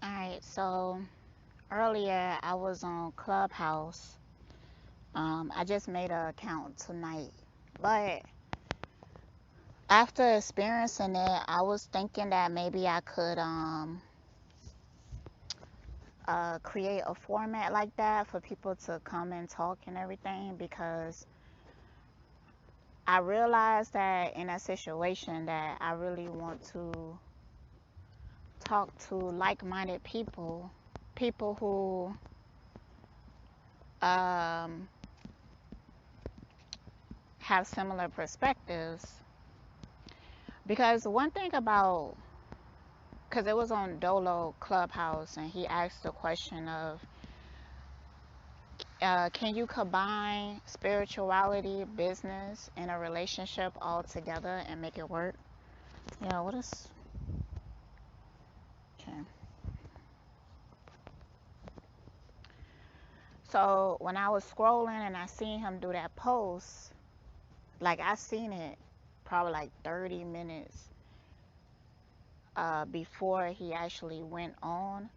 Alright, so earlier I was on Clubhouse. I just made an account tonight. But after experiencing it, I was thinking that maybe I could create a format like that for people to come and talk and everything, because I realized that in that situation that I really want to talk to like-minded people, people who um, have similar perspectives. Because one thing about, because it was on Doelow Clubhouse, and he asked the question of, can you combine spirituality, business, and a relationship all together and make it work? Yeah, what is, okay. So when I was scrolling and I seen him do that post, like I seen it probably like 30 minutes before he actually went on.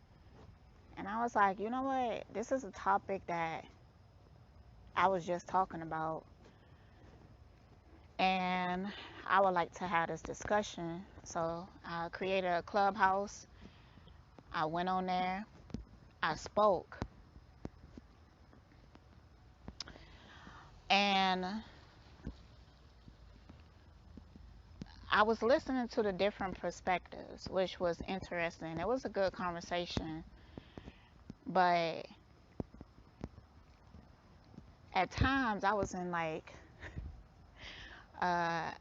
And I was like, you know what? This is a topic that I was just talking about, and I would like to have this discussion. So I created a Clubhouse. I went on there. I spoke, and I was listening to the different perspectives, which was interesting. It was a good conversation, but at times I was in like, uh,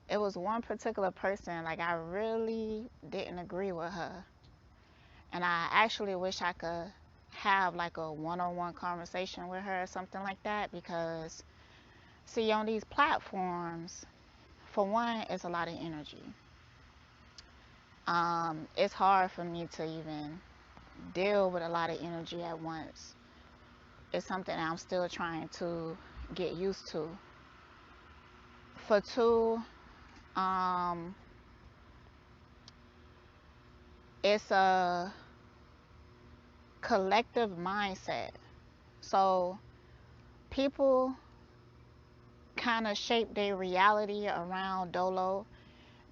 it was one particular person, like I really didn't agree with her. And I actually wish I could have like a one-on-one conversation with her or something like that, because see, on these platforms, for one, it's a lot of energy. It's hard for me to even deal with a lot of energy at once. It's something I'm still trying to get used to. For two, um, it's a collective mindset. So people kind of shape their reality around Doelow.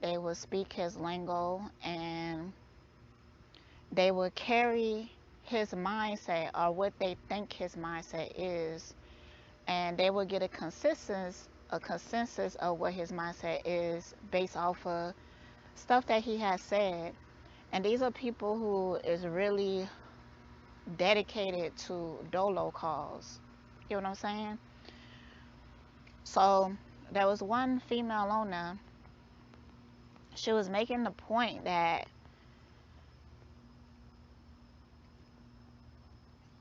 They would speak his lingo, and they would carry his mindset or what they think his mindset is, and they would get a consensus of what his mindset is based off of stuff that he has said. And these are people who is really dedicated to Doelow cause. You know what I'm saying? So there was one female on there. She was making the point that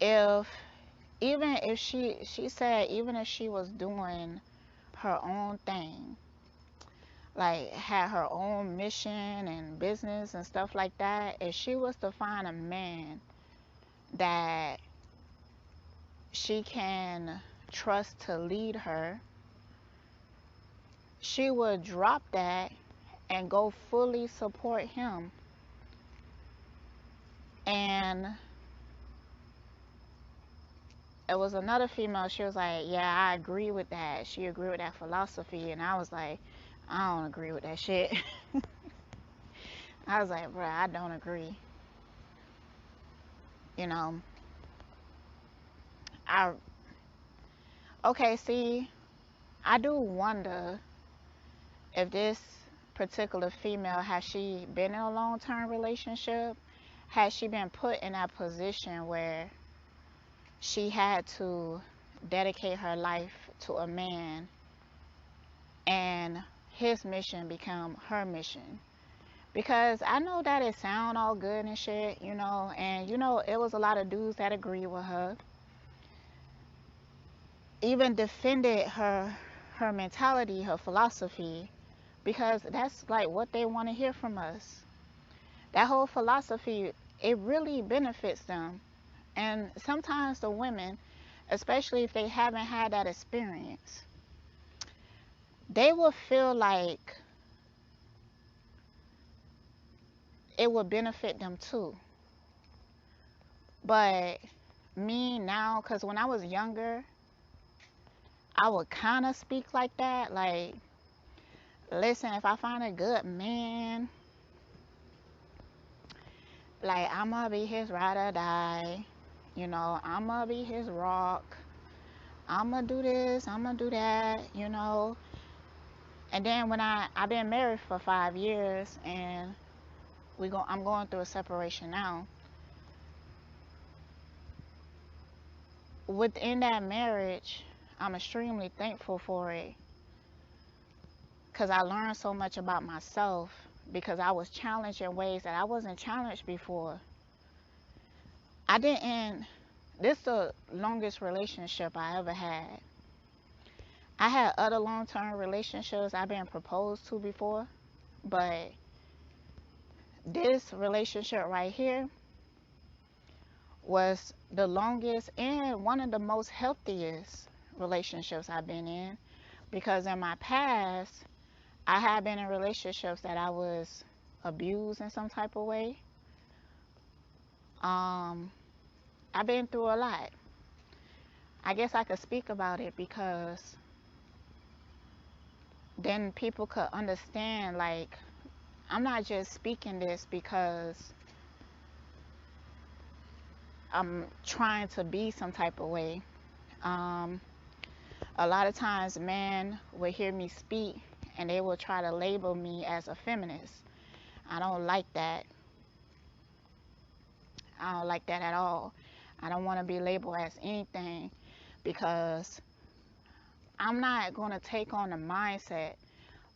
if even if she said even if she was doing her own thing, like had her own mission and business and stuff like that, if she was to find a man that she can trust to lead her, she would drop that and go fully support him. And it was another female, she was like, yeah, I agree with that. She agreed with that philosophy. And I was like, I don't agree with that shit. I was like, bro, I don't agree. You know, I, okay, see, I do wonder if this particular female, has she been in a long-term relationship? Has she been put in that position where she had to dedicate her life to a man and his mission become her mission? Because I know that it sound all good and shit, and it was a lot of dudes that agree with her, even defended her mentality, her philosophy, because that's like what they want to hear from us. That whole philosophy, it really benefits them. And sometimes the women, especially if they haven't had that experience, they will feel like it would benefit them too. But me now, because when I was younger, I would kind of speak like that. Like, listen, if I find a good man, like, I'm gonna be his ride or die. You know, I'm gonna be his rock. I'm gonna do this, I'm gonna do that, you know. And then when I've been married for 5 years, and I'm going through a separation now. Within that marriage, I'm extremely thankful for it, because I learned so much about myself, because I was challenged in ways that I wasn't challenged before. I didn't This is the longest relationship I ever had. I had other long-term relationships I've been proposed to before, but this relationship right here was the longest and one of the most healthiest relationships I've been in, because in my past I had been in relationships that I was abused in some type of way. I've been through a lot. I guess I could speak about it, because then people could understand, like, I'm not just speaking this because I'm trying to be some type of way. Um, a lot of times men will hear me speak and they will try to label me as a feminist. I don't like that. I don't like that at all. I don't want to be labeled as anything, because I'm not going to take on the mindset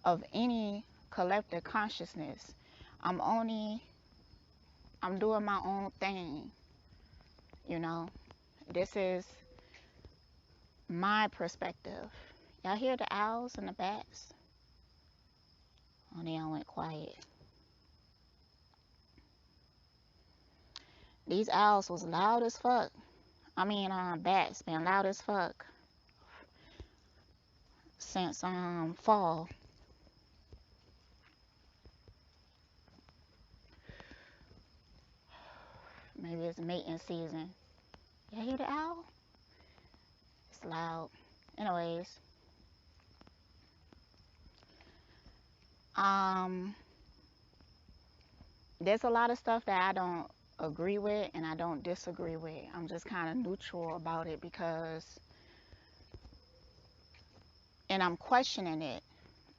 of any collective consciousness. I'm doing my own thing, you know. This is my perspective. Y'all hear the owls and the bats? Oh, they all went quiet. These owls was loud as fuck. I mean, bats been loud as fuck since fall. Maybe it's mating season. Y'all hear the owl? It's loud. Anyways, um, there's a lot of stuff that I don't agree with and I don't disagree with. I'm just kind of neutral about it, and I'm questioning it.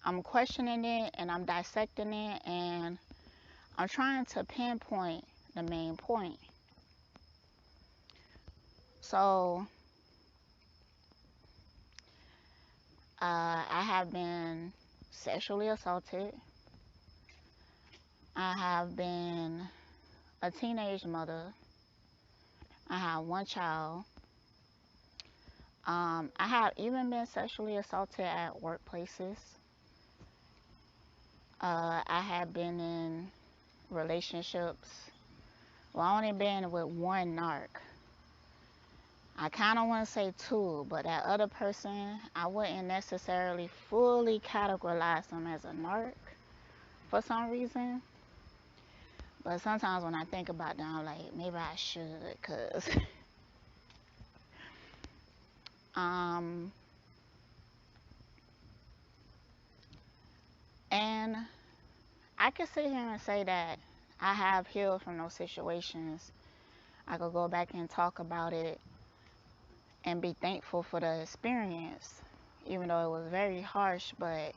I'm questioning it and I'm dissecting it, and I'm trying to pinpoint the main point. So, I have been sexually assaulted. I have been a teenage mother. I have one child. I have even been sexually assaulted at workplaces. I have been in relationships. Well, I only been with one narc. I kind of want to say two, but that other person, I wouldn't necessarily fully categorize them as a narc for some reason. But sometimes when I think about them, I'm like, maybe I should, cause and I could sit here and say that I have healed from those situations. I could go back and talk about it and be thankful for the experience, even though it was very harsh, but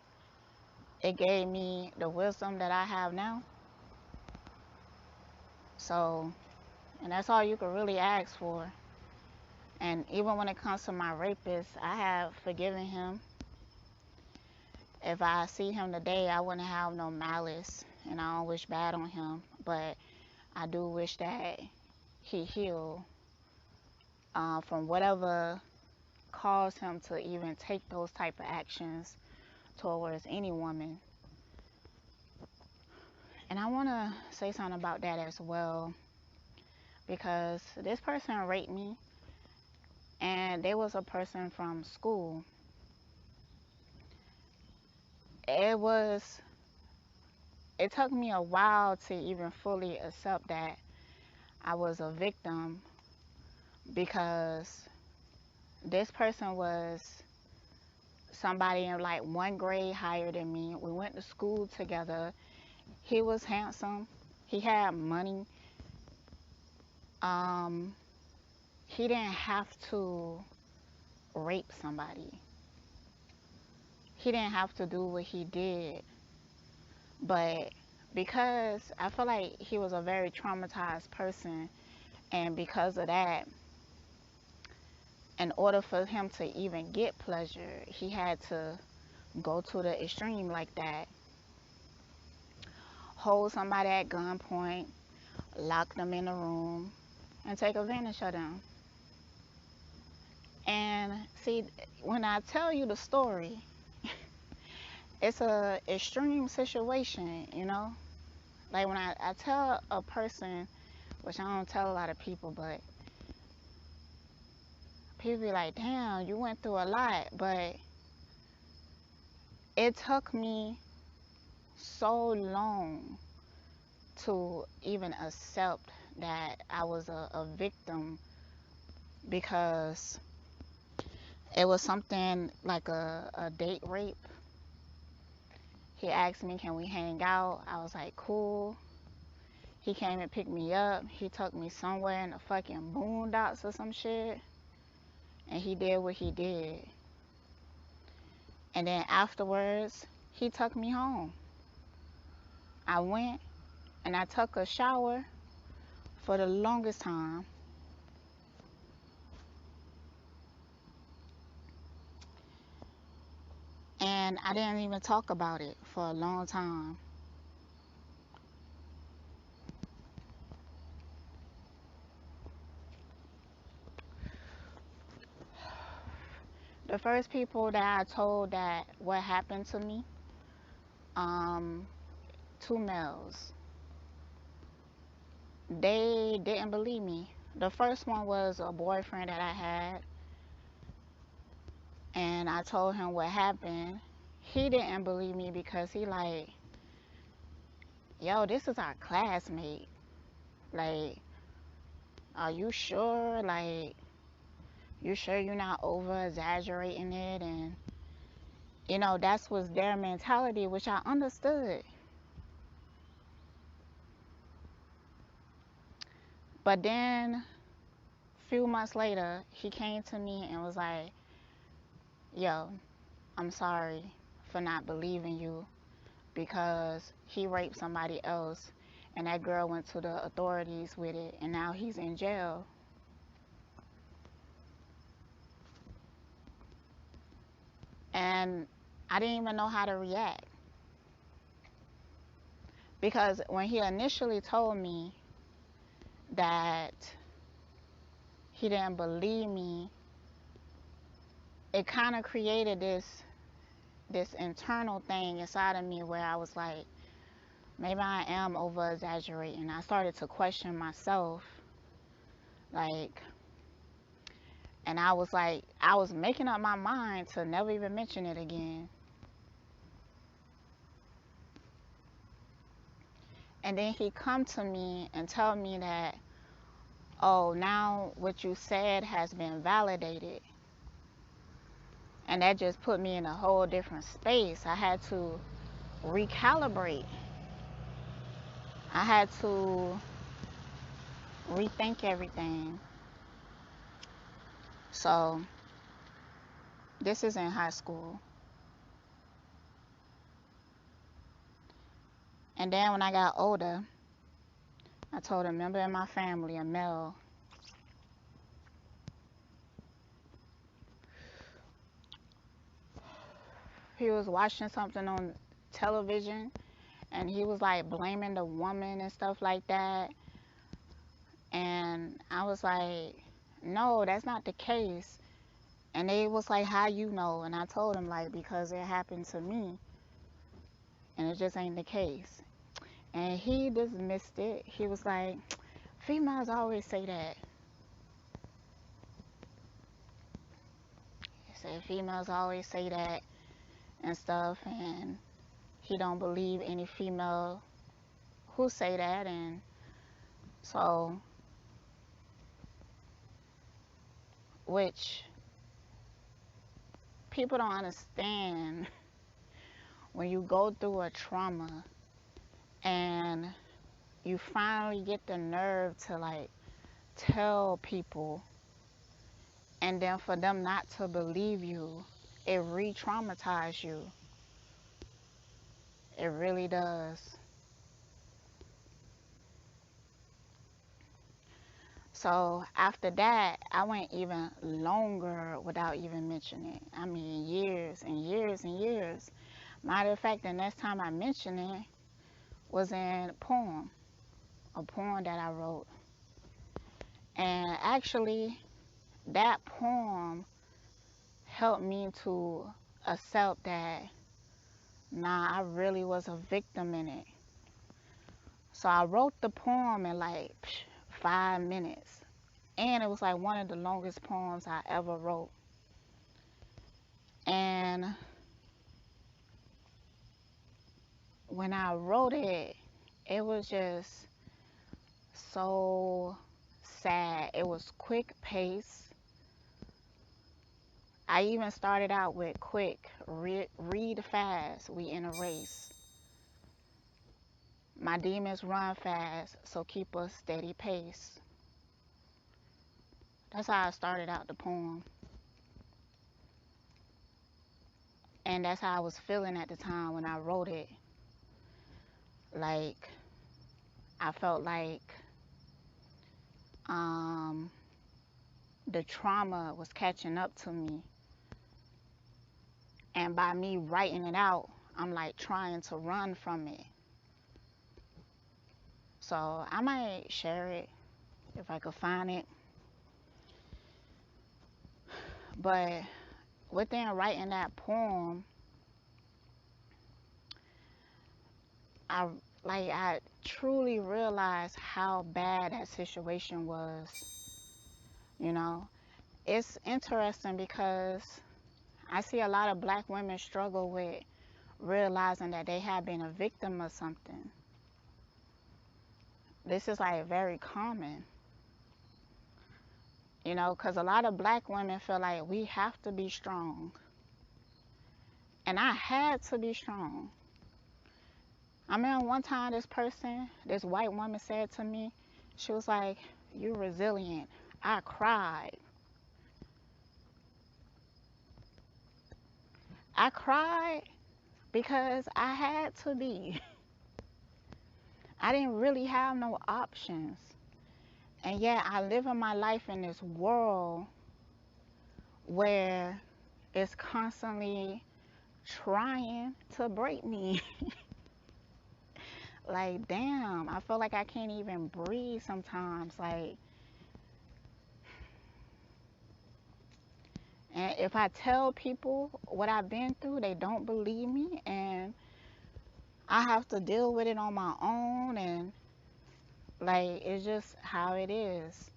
it gave me the wisdom that I have now. So, and that's all you could really ask for. And even when it comes to my rapist, I have forgiven him. If I see him today, I wouldn't have no malice, and I don't wish bad on him, but I do wish that he heal from whatever caused him to even take those type of actions towards any woman. And I want to say something about that as well, because this person raped me, and there was a person from school. It took me a while to even fully accept that I was a victim because this person was somebody in like one grade higher than me. We went to school together. He was handsome. He had money. Um, he didn't have to rape somebody. He didn't have to do what he did. But because I feel like he was a very traumatized person, and because of that, in order for him to even get pleasure, he had to go to the extreme like that. Hold somebody at gunpoint, lock them in a room, and take advantage of them. And see, when I tell you the story, it's a extreme situation, you know? Like when I tell a person, which I don't tell a lot of people, but people be like, damn, you went through a lot. But it took me so long to even accept that I was a victim, because it was something like a date rape. He asked me, can we hang out? I was like, cool. He came and picked me up. He took me somewhere in the fucking boondocks or some shit. And he did what he did. And then afterwards, he took me home. I went and I took a shower for the longest time. And I didn't even talk about it for a long time. The first people that I told that what happened to me, um, two males. They didn't believe me. The first one was a boyfriend that I had, and I told him what happened. He didn't believe me because he like, yo, this is our classmate. Like, are you sure? Like, you sure you're not over exaggerating it? And you know, that's was their mentality, which I understood. But then a few months later, he came to me and was like, yo, I'm sorry for not believing you, because he raped somebody else and that girl went to the authorities with it and now he's in jail. And I didn't even know how to react, because when he initially told me that he didn't believe me, it kind of created this internal thing inside of me where I was like, maybe I am over exaggerating. I started to question myself, like, and I was like, I was making up my mind to never even mention it again. And then he come to me and tell me that, oh, now what you said has been validated. And that just put me in a whole different space. I had to recalibrate. I had to rethink everything. So this is in high school. And then when I got older, I told a member of my family, a male, he was watching something on television and he was like blaming the woman and stuff like that. And I was like, no, that's not the case. And they was like, how you know? And I told him, like, because it happened to me and it just ain't the case. And he dismissed it. He was like, females always say that. He said females always say that and stuff, and he don't believe any female who say that. And so which people don't understand. When you go through a trauma and you finally get the nerve to like tell people, and then for them not to believe you, it re-traumatizes you. It really does. So after that, I went even longer without even mentioning it. I mean, years and years and years. Matter of fact, the next time I mentioned it was in a poem that I wrote. And actually, that poem helped me to accept that, nah, I really was a victim in it. So I wrote the poem in like 5 minutes. And it was like one of the longest poems I ever wrote. And when I wrote it, it was just so sad. It was quick pace. I even started out with quick, read fast, we in a race. My demons run fast, so keep a steady pace. That's how I started out the poem. And that's how I was feeling at the time when I wrote it. Like, I felt like the trauma was catching up to me. And by me writing it out, I'm like trying to run from it. So I might share it if I could find it. But within writing that poem, I truly realized how bad that situation was. You know, it's interesting because I see a lot of black women struggle with realizing that they have been a victim of something. This is like very common, you know, because a lot of black women feel like we have to be strong. And I had to be strong. I remember one time this white woman said to me, she was like, "You're resilient." I cried. I cried because I had to be. I didn't really have no options. And yet I live in my life in this world where it's constantly trying to break me. Like, damn, I feel like I can't even breathe sometimes. Like, and if I tell people what I've been through, they don't believe me, and I have to deal with it on my own, and like, it's just how it is.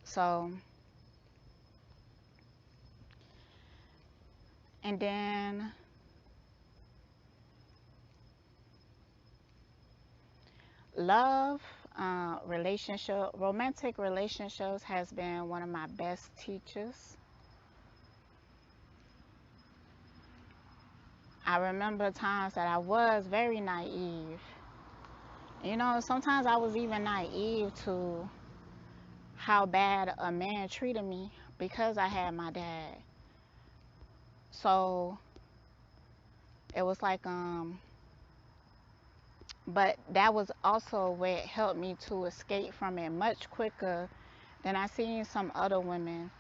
So, and then love, romantic relationships has been one of my best teachers. I remember times that I was very naive. You know, sometimes I was even naive to how bad a man treated me because I had my dad. So it was like, but that was also what helped me to escape from it much quicker than I seen some other women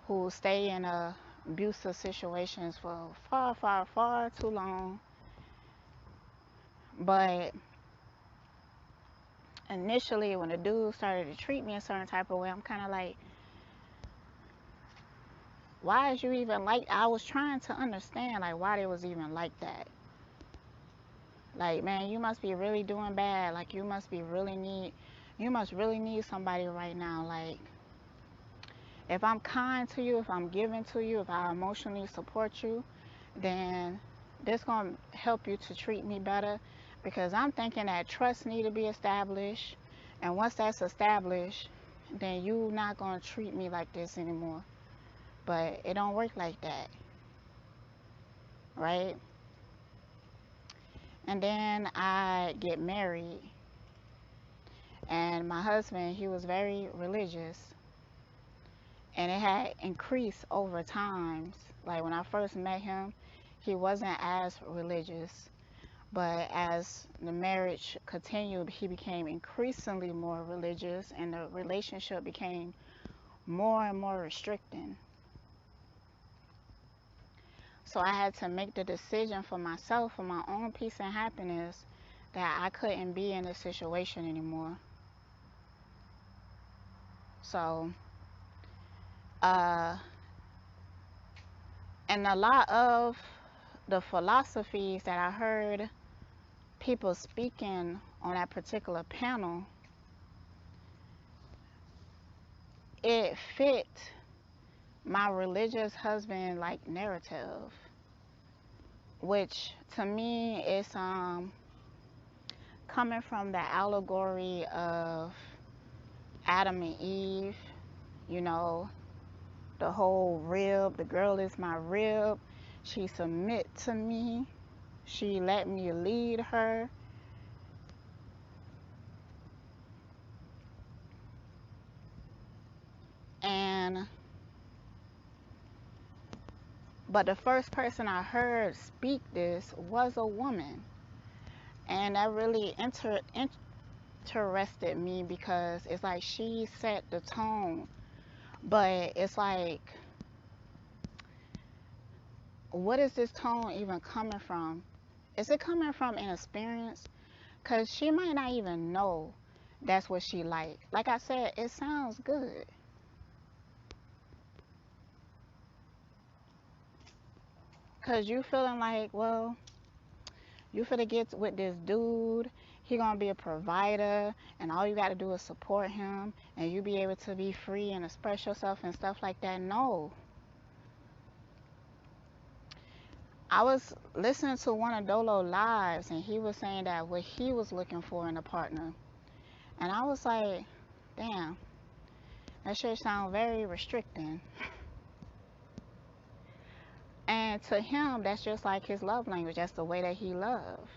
who stay in abusive situations for far, far, far too long. But initially, when the dude started to treat me a certain type of way, I'm kind of like, why is you even like, I was trying to understand like why they was even like that. Like, man, you must be really doing bad. Like, you must really need somebody right now. Like, if I'm kind to you, if I'm giving to you, if I emotionally support you, then this gonna help you to treat me better, because I'm thinking that trust need to be established. And once that's established, then you not gonna treat me like this anymore. But it don't work like that, right? And then I get married, and my husband, he was very religious, and it had increased over times. Like when I first met him, he wasn't as religious, but as the marriage continued, he became increasingly more religious, and the relationship became more and more restricting. So I had to make the decision for myself, for my own peace and happiness, that I couldn't be in this situation anymore. So, uh, and a lot of the philosophies that I heard people speaking on that particular panel, it fit my religious husband like narrative, which to me is coming from the allegory of Adam and Eve, you know, the whole rib, the girl is my rib, she submit to me, she let me lead her. And but the first person I heard speak this was a woman, and that really interested me, because it's like she set the tone. But it's like, what is this tone even coming from? Is it coming from an experience? Because she might not even know that's what she like. Like I said, it sounds good. Because you feeling like, well, you finna get with this dude, he gonna be a provider, and all you gotta do is support him, and you be able to be free and express yourself and stuff like that. No. I was listening to one of Doelow lives, and he was saying that what he was looking for in a partner. And I was like, damn, that shit sound very restricting. And to him, that's just like his love language. That's the way that he loves.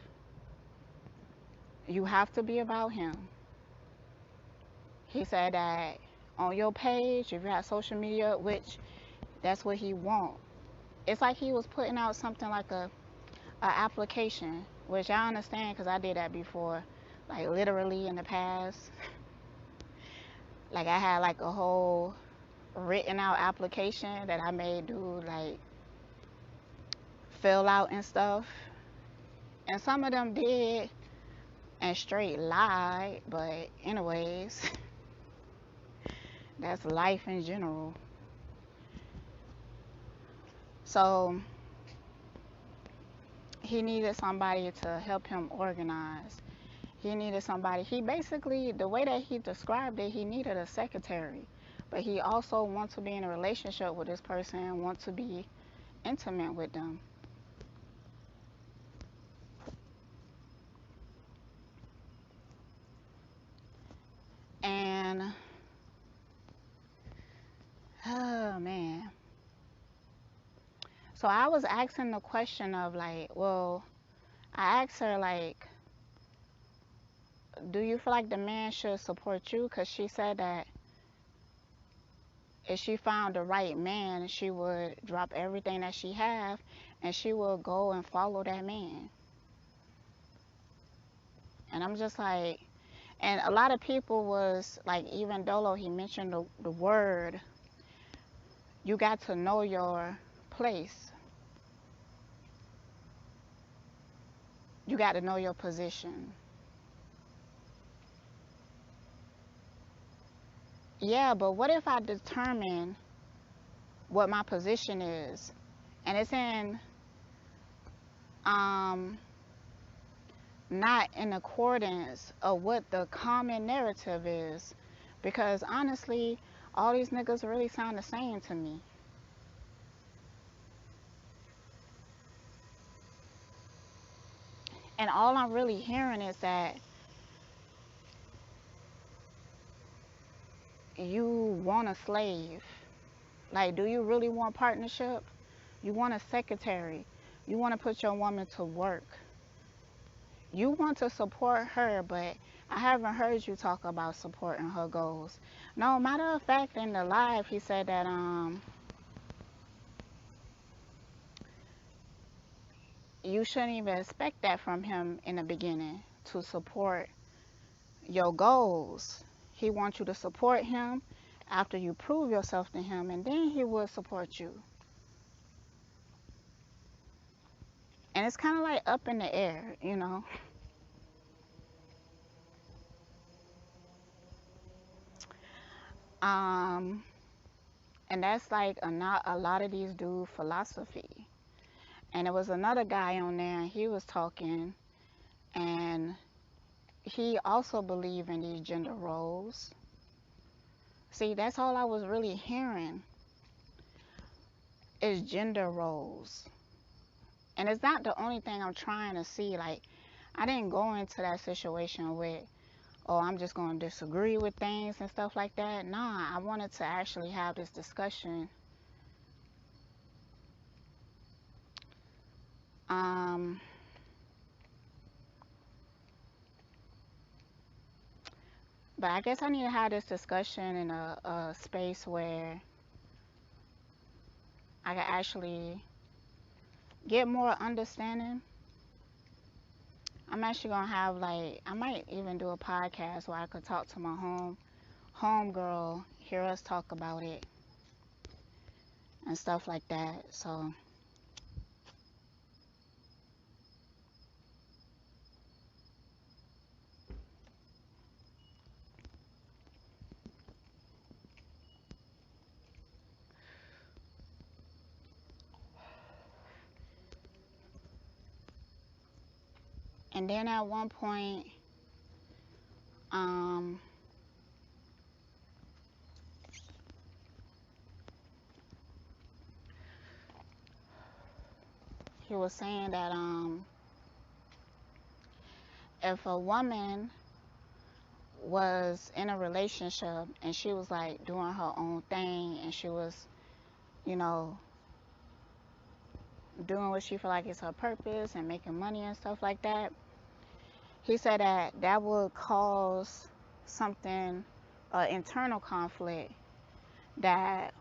You have to be about him. He said that on your page, if you have social media, which that's what he want. It's like he was putting out something like a application, which I understand because I did that before, like literally in the past. Like I had like a whole written out application that I made dude like fill out and stuff. And some of them did and straight lied, but anyways, that's life in general. So he needed somebody to help him organize. He needed somebody. He basically, the way that he described it, he needed a secretary. But he also wants to be in a relationship with this person, wants to be intimate with them. And, oh man. So I was asking the question of like, well, I asked her like, do you feel like the man should support you? Because she said that if she found the right man, she would drop everything that she have and she would go and follow that man. And I'm just like, and a lot of people was like, even Doelow, he mentioned the word, you got to know your place. You got to know your position. Yeah, but what if I determine what my position is and it's in not in accordance of what the common narrative is? Because honestly, all these niggas really sound the same to me. And all I'm really hearing is that you want a slave. Like, do you really want partnership? You want a secretary. You want to put your woman to work. You want to support her, but I haven't heard you talk about supporting her goals. No, matter of fact, in the live, he said that you shouldn't even expect that from him in the beginning, to support your goals. He wants you to support him after you prove yourself to him, and then he will support you. And it's kind of like up in the air, you know. Um, and that's like not a lot of these dude philosophy. And there was another guy on there, and he was talking, and he also believed in these gender roles. See, that's all I was really hearing is gender roles. And it's not the only thing I'm trying to see. Like, I didn't go into that situation with, oh, I'm just going to disagree with things and stuff like that. Nah, I wanted to actually have this discussion. But I guess I need to have this discussion in a space where I can actually get more understanding. I'm actually gonna have, like, I might even do a podcast where I could talk to my home girl, hear us talk about it and stuff like that. So and then at one point, he was saying that if a woman was in a relationship and she was like doing her own thing and she was, you know, doing what she feel like is her purpose and making money and stuff like that, he said that that would cause something, internal conflict that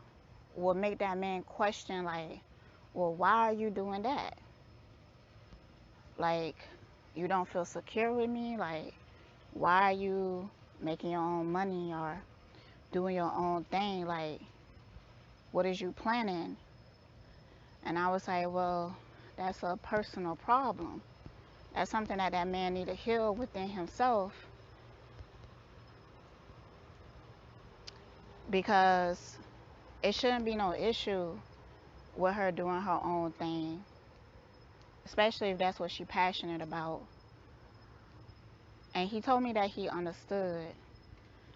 would make that man question, like, well, why are you doing that? Like, you don't feel secure with me? Like, why are you making your own money or doing your own thing? Like, what is you planning? And I was like, well, that's a personal problem. That's something that that man need to heal within himself, because it shouldn't be no issue with her doing her own thing, especially if that's what she's passionate about. And he told me that he understood,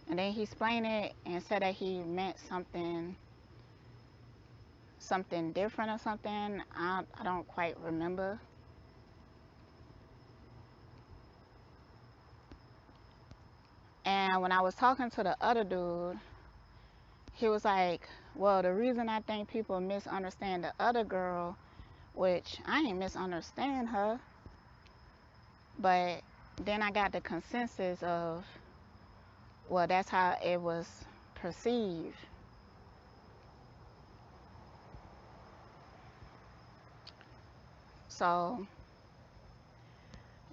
and then he explained it and said that he meant something different or something. I don't quite remember. And when I was talking to the other dude, he was like, well, the reason I think people misunderstand the other girl, which I ain't misunderstand her, but then I got the consensus of, well, that's how it was perceived. So,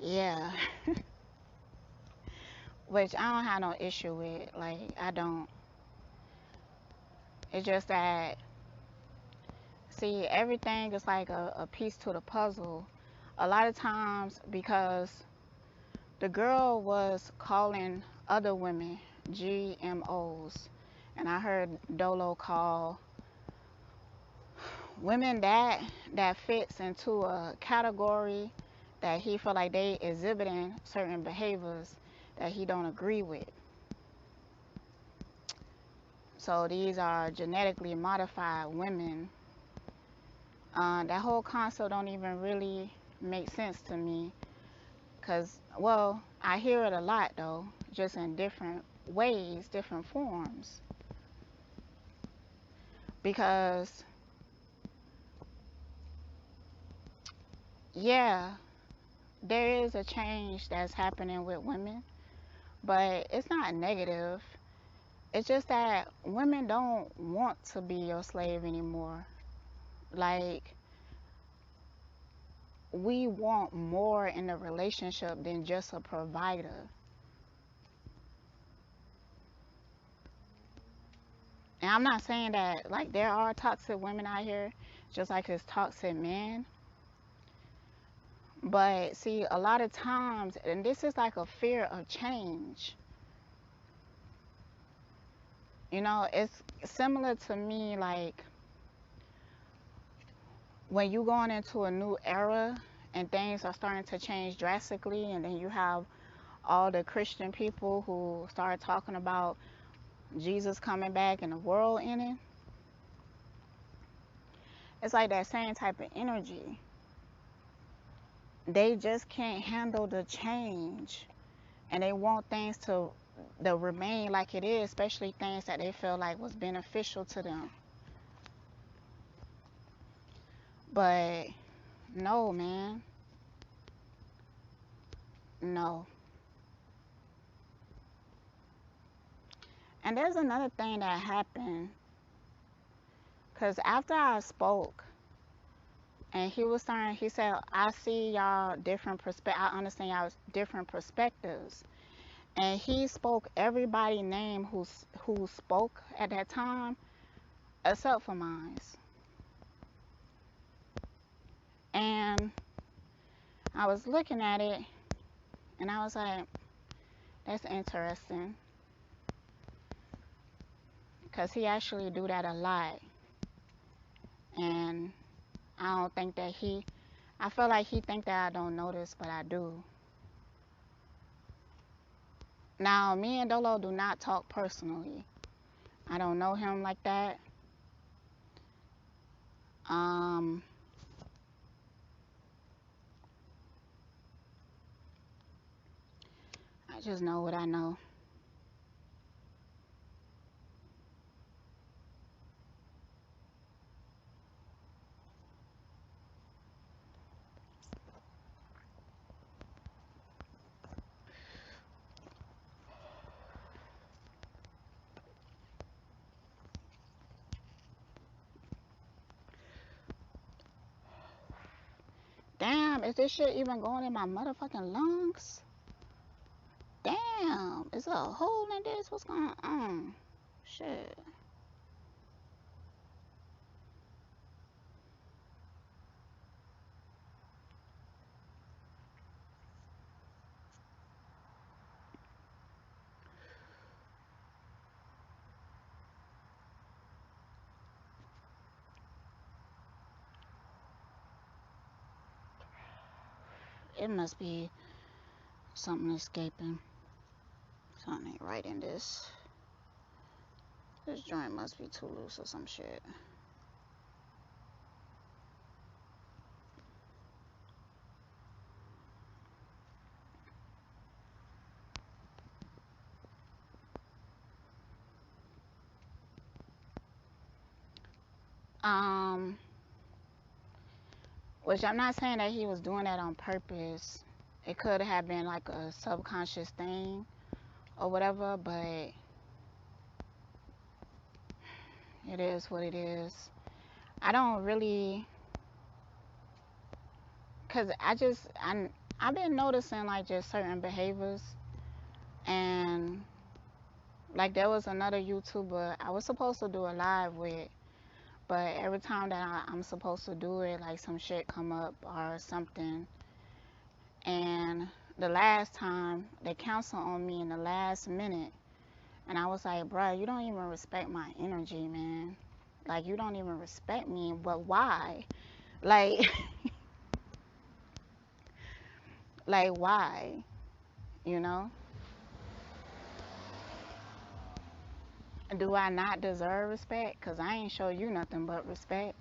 yeah. Which I don't have no issue with. Like, I don't. It's just that, see, everything is like a piece to the puzzle. A lot of times, because the girl was calling other women GMOs, and I heard Doelow call women that fits into a category that he feel like they exhibiting certain behaviors that he don't agree with. So these are genetically modified women. That whole concept don't even really make sense to me, because, well, I hear it a lot though, just in different ways, different forms. Because, yeah, there is a change that's happening with women, but it's not negative. It's just that women don't want to be your slave anymore. Like, we want more in a relationship than just a provider. And I'm not saying that, like, there are toxic women out here, just like there's toxic men. But see, a lot of times, and this is like a fear of change. You know, it's similar to me, like, when you going into a new era and things are starting to change drastically, and then you have all the Christian people who start talking about Jesus coming back and the world ending. It's like that same type of energy. They just can't handle the change, and they want things to remain like it is, especially things that they feel like was beneficial to them. But no, man, no. And there's another thing that happened, because after I spoke, and he said, I see y'all different I understand y'all different perspectives. And he spoke everybody's name who spoke at that time, except for mine. And I was looking at it, and I was like, that's interesting. Because he actually do that a lot. And I don't think that I feel like he think that I don't notice, but I do. Now, me and Doelow do not talk personally. I don't know him like that. I just know what I know. Damn, is this shit even going in my motherfucking lungs? Damn, is there a hole in this? What's going on? Shit. It must be something escaping. Something ain't right in this. This joint must be too loose or some shit. Which I'm not saying that he was doing that on purpose. It could have been like a subconscious thing or whatever, but it is what it is. I don't really, cause I've been noticing like just certain behaviors, and like there was another YouTuber I was supposed to do a live with, but every time that I'm supposed to do it, like some shit come up or something. And the last time they canceled on me in the last minute, and I was like, bruh, you don't even respect my energy, man. Like, you don't even respect me, but why? Like, like why? You know? Do I not deserve respect? Cause I ain't show you nothing but respect.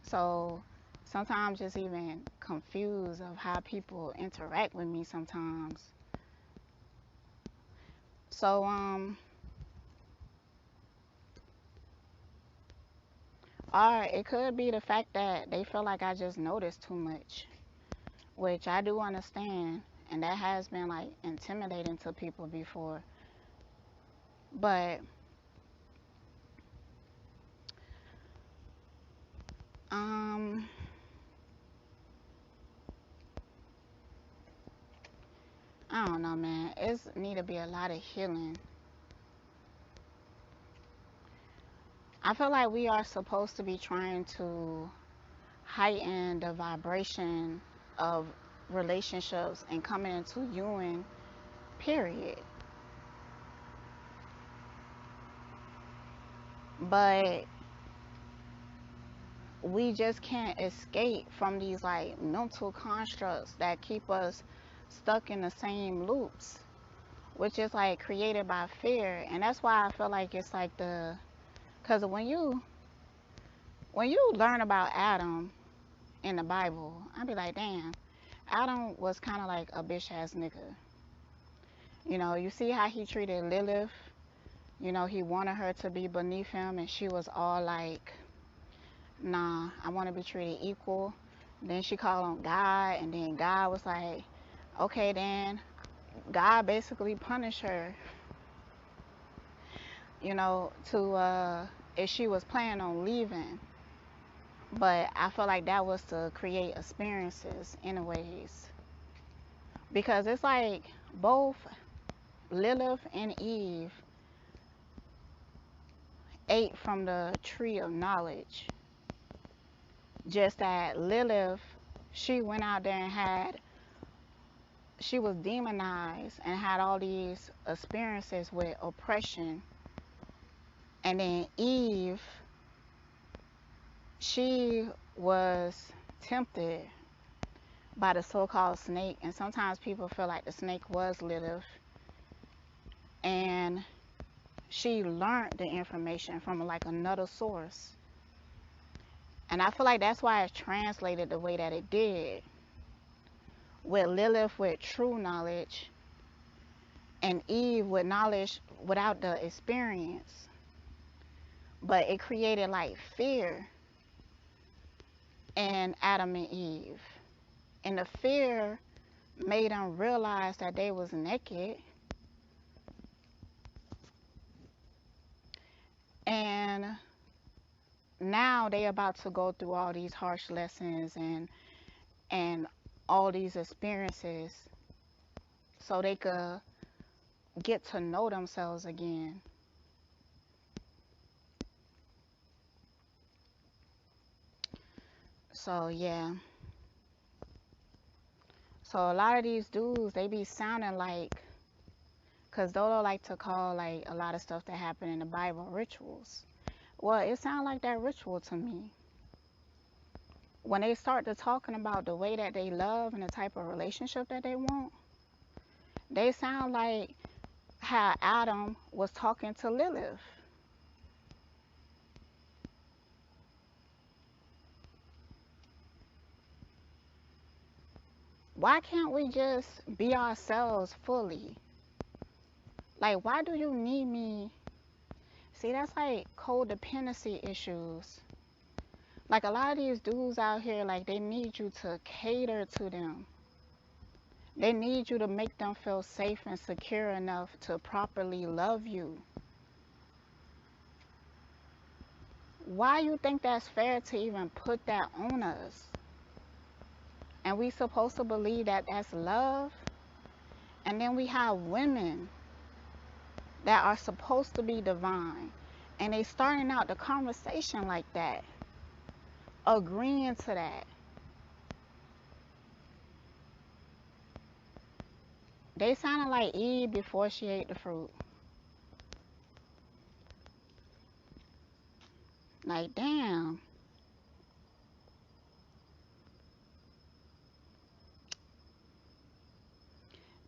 So sometimes just even confused of how people interact with me sometimes. So Or it could be the fact that they feel like I just noticed too much, which I do understand, and that has been like intimidating to people before. But um I don't know, man. It's need to be a lot of healing. I feel like we are supposed to be trying to heighten the vibration of relationships and coming into union, period. But we just can't escape from these like mental constructs that keep us stuck in the same loops, which is like created by fear. And that's why I feel like it's like because when you learn about Adam in the Bible, I'd be like, damn, Adam was kind of like a bitch ass nigga. You know, you see how he treated Lilith. You know, he wanted her to be beneath him, and she was all like, nah, I want to be treated equal. Then she called on God, and then God was like, okay, then God basically punished her, you know, if she was planning on leaving. But I feel like that was to create experiences, anyways, because it's like both Lilith and Eve ate from the tree of knowledge. Just that Lilith, she went out there and she was demonized and had all these experiences with oppression. And then Eve, she was tempted by the so-called snake. And sometimes people feel like the snake was Lilith. And she learned the information from like another source. And I feel like that's why it's translated the way that it did. With Lilith with true knowledge and Eve with knowledge without the experience. But it created like fear in Adam and Eve. And the fear made them realize that they was naked. And now they about to go through all these harsh lessons and all these experiences so they could get to know themselves again. So yeah. So a lot of these dudes, they be sounding like, because Doelow like to call like a lot of stuff that happened in the Bible rituals. Well, it sounds like that ritual to me. When they start to talking about the way that they love and the type of relationship that they want, they sound like how Adam was talking to Lilith. Why can't we just be ourselves fully? Like, why do you need me? See, that's like codependency issues. Like a lot of these dudes out here, like they need you to cater to them. They need you to make them feel safe and secure enough to properly love you. Why you think that's fair to even put that on us? And we supposed to believe that that's love? And then we have women that are supposed to be divine. And they starting out the conversation like that. Agreeing to that. They sounded like Eve before she ate the fruit. Like, damn.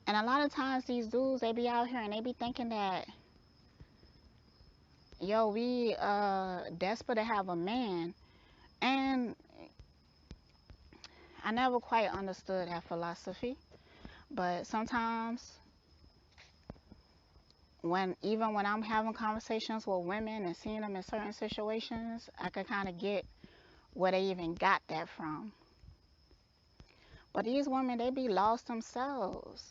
And a lot of times these dudes, they be out here and they be thinking that, yo, we desperate to have a man. And I never quite understood that philosophy. But sometimes Even when I'm having conversations with women and seeing them in certain situations, I can kind of get where they even got that from. But these women, they be lost themselves.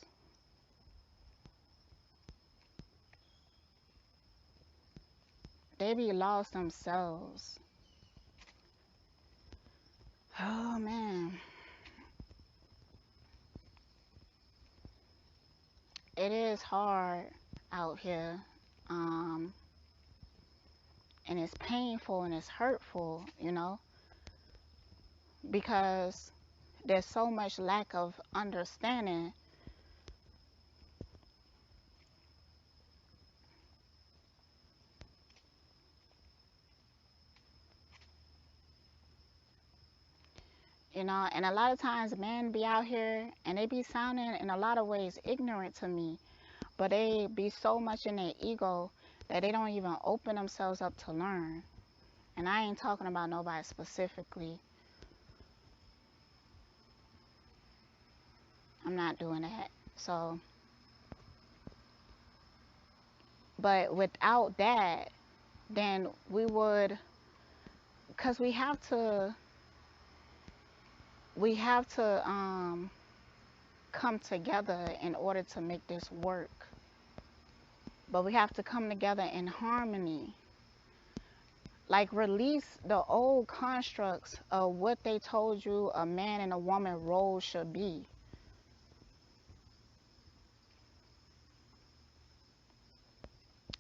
They be lost themselves. Oh man, it is hard out here. Um, and it's painful and it's hurtful, because there's so much lack of understanding. And a lot of times men be out here and they be sounding in a lot of ways ignorant to me, but they be so much in their ego that they don't even open themselves up to learn. And I ain't talking about nobody specifically. I'm not doing that. So, but without that, then we would, because we have to come together in order to make this work. But we have to come together in harmony. Like, release the old constructs of what they told you a man and a woman role should be.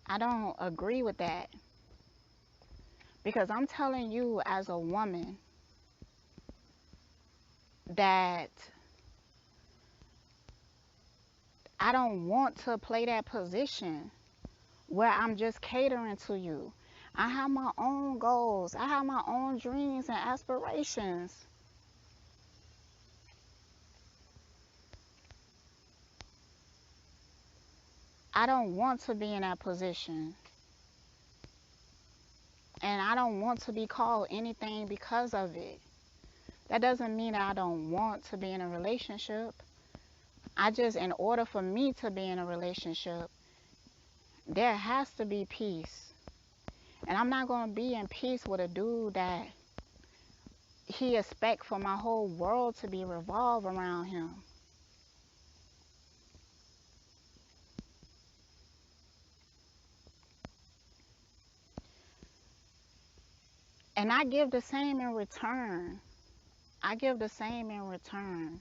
I don't agree with that. Because I'm telling you as a woman that I don't want to play that position where I'm just catering to you. I have my own goals. I have my own dreams and aspirations. I don't want to be in that position. And I don't want to be called anything because of it. That doesn't mean that I don't want to be in a relationship. In order for me to be in a relationship, there has to be peace. And I'm not going to be in peace with a dude that he expect for my whole world to be revolved around him. And I give the same in return. I give the same in return.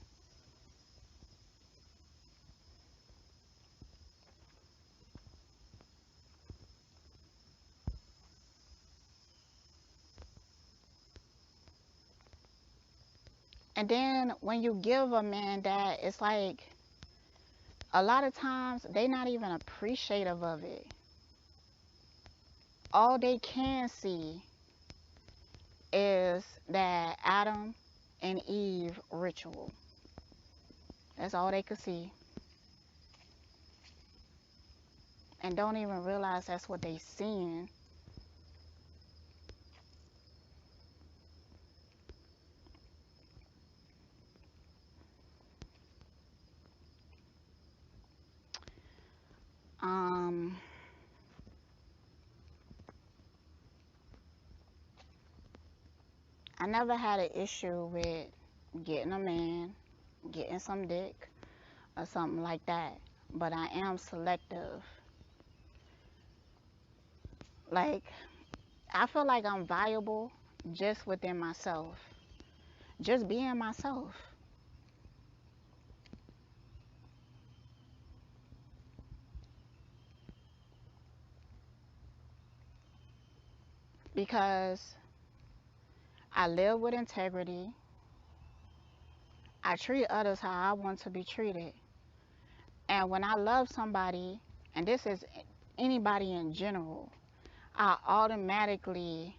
And then when you give a man that, it's like a lot of times they not even appreciative of it. All they can see is that Adam and Eve ritual. That's all they could see. And don't even realize that's what they seeing. Um, I never had an issue with getting a man, getting some dick, or something like that. But I am selective. Like, I feel like I'm valuable just within myself. Just being myself. Because I live with integrity. I treat others how I want to be treated. And when I love somebody, and this is anybody in general, I automatically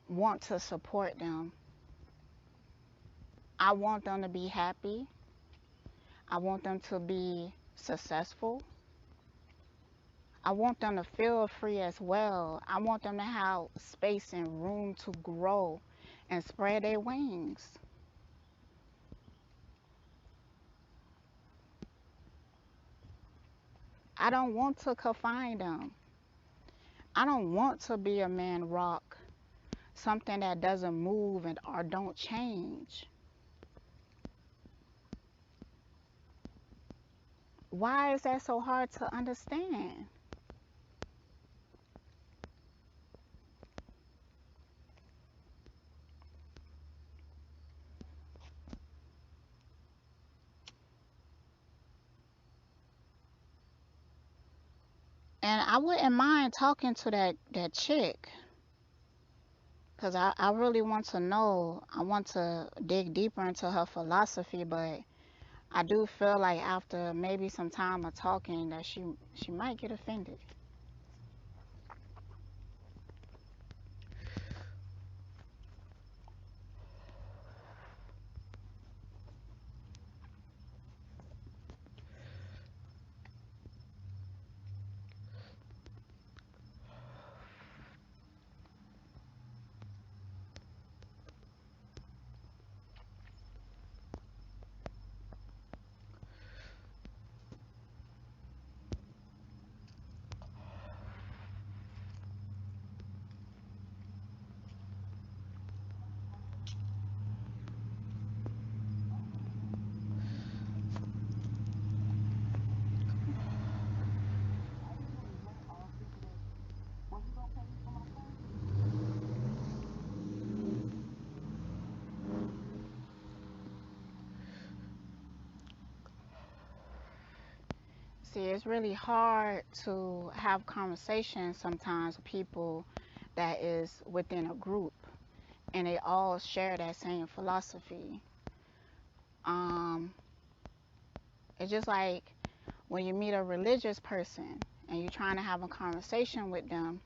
want to support them. I want them to be happy. I want them to be successful. I want them to feel free as well. I want them to have space and room to grow and spread their wings. I don't want to confine them. I don't want to be a man rock, something that doesn't move and or don't change. Why is that so hard to understand? And I wouldn't mind talking to that chick, because I really want to know. I want to dig deeper into her philosophy, but I do feel like after maybe some time of talking that she might get offended. See, it's really hard to have conversations sometimes with people that is within a group and they all share that same philosophy. Um, it's just like when you meet a religious person and you're trying to have a conversation with them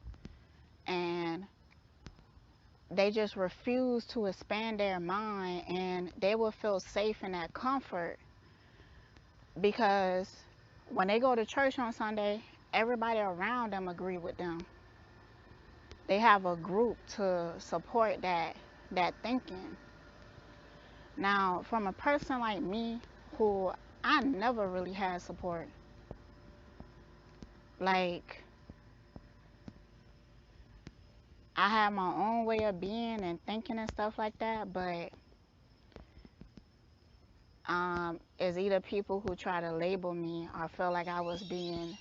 and they just refuse to expand their mind, and they will feel safe in that comfort because when they go to church on Sunday, everybody around them agree with them. They have a group to support that thinking. Now, from a person like me, who I never really had support, like I had my own way of being and thinking and stuff like that, but it's either people who try to label me or feel like I was being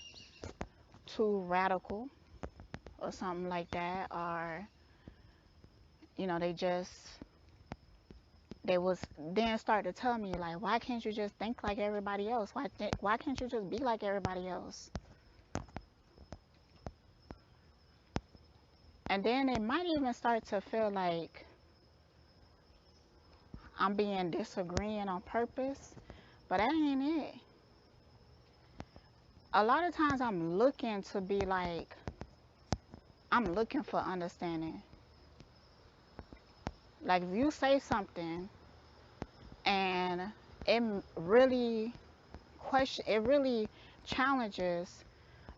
too radical or something like that, or they just they was then start to tell me like, why can't you just think like everybody else? Why can't you just be like everybody else? And then it might even start to feel like I'm being disagreeing on purpose, but that ain't it. A lot of times I'm looking for understanding. Like if you say something and it really it really challenges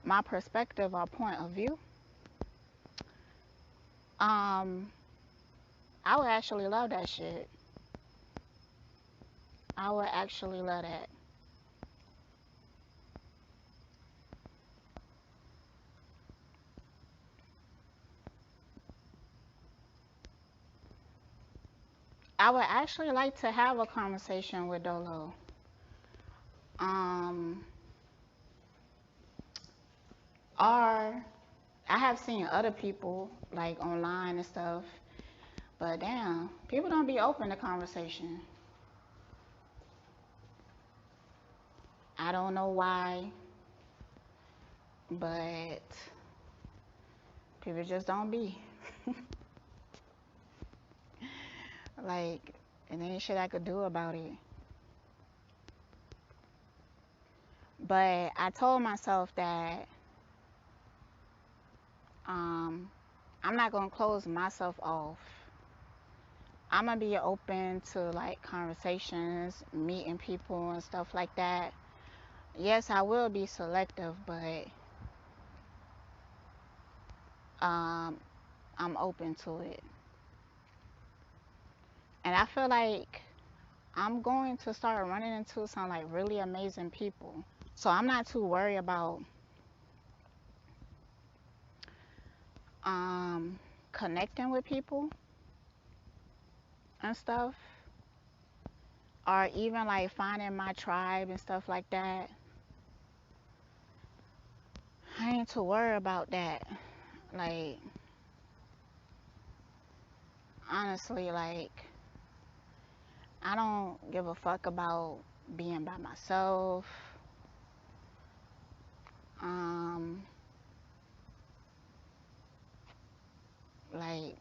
my perspective or point of view, um, I would actually love that shit. I would actually love that. I would actually like to have a conversation with Doelow. Um, or I have seen other people like online and stuff, but damn, people don't be open to conversation. I don't know why, but people just don't be. Like, and there ain't shit I could do about it. But I told myself that um, I'm not gonna close myself off. I'm gonna be open to like conversations, meeting people and stuff like that. Yes, I will be selective, but um, I'm open to it. And I feel like I'm going to start running into some like really amazing people. So I'm not too worried about um, connecting with people and stuff, or even like finding my tribe and stuff like that. I ain't too worried about that. Like, honestly, like, I don't give a fuck about being by myself. Um, like,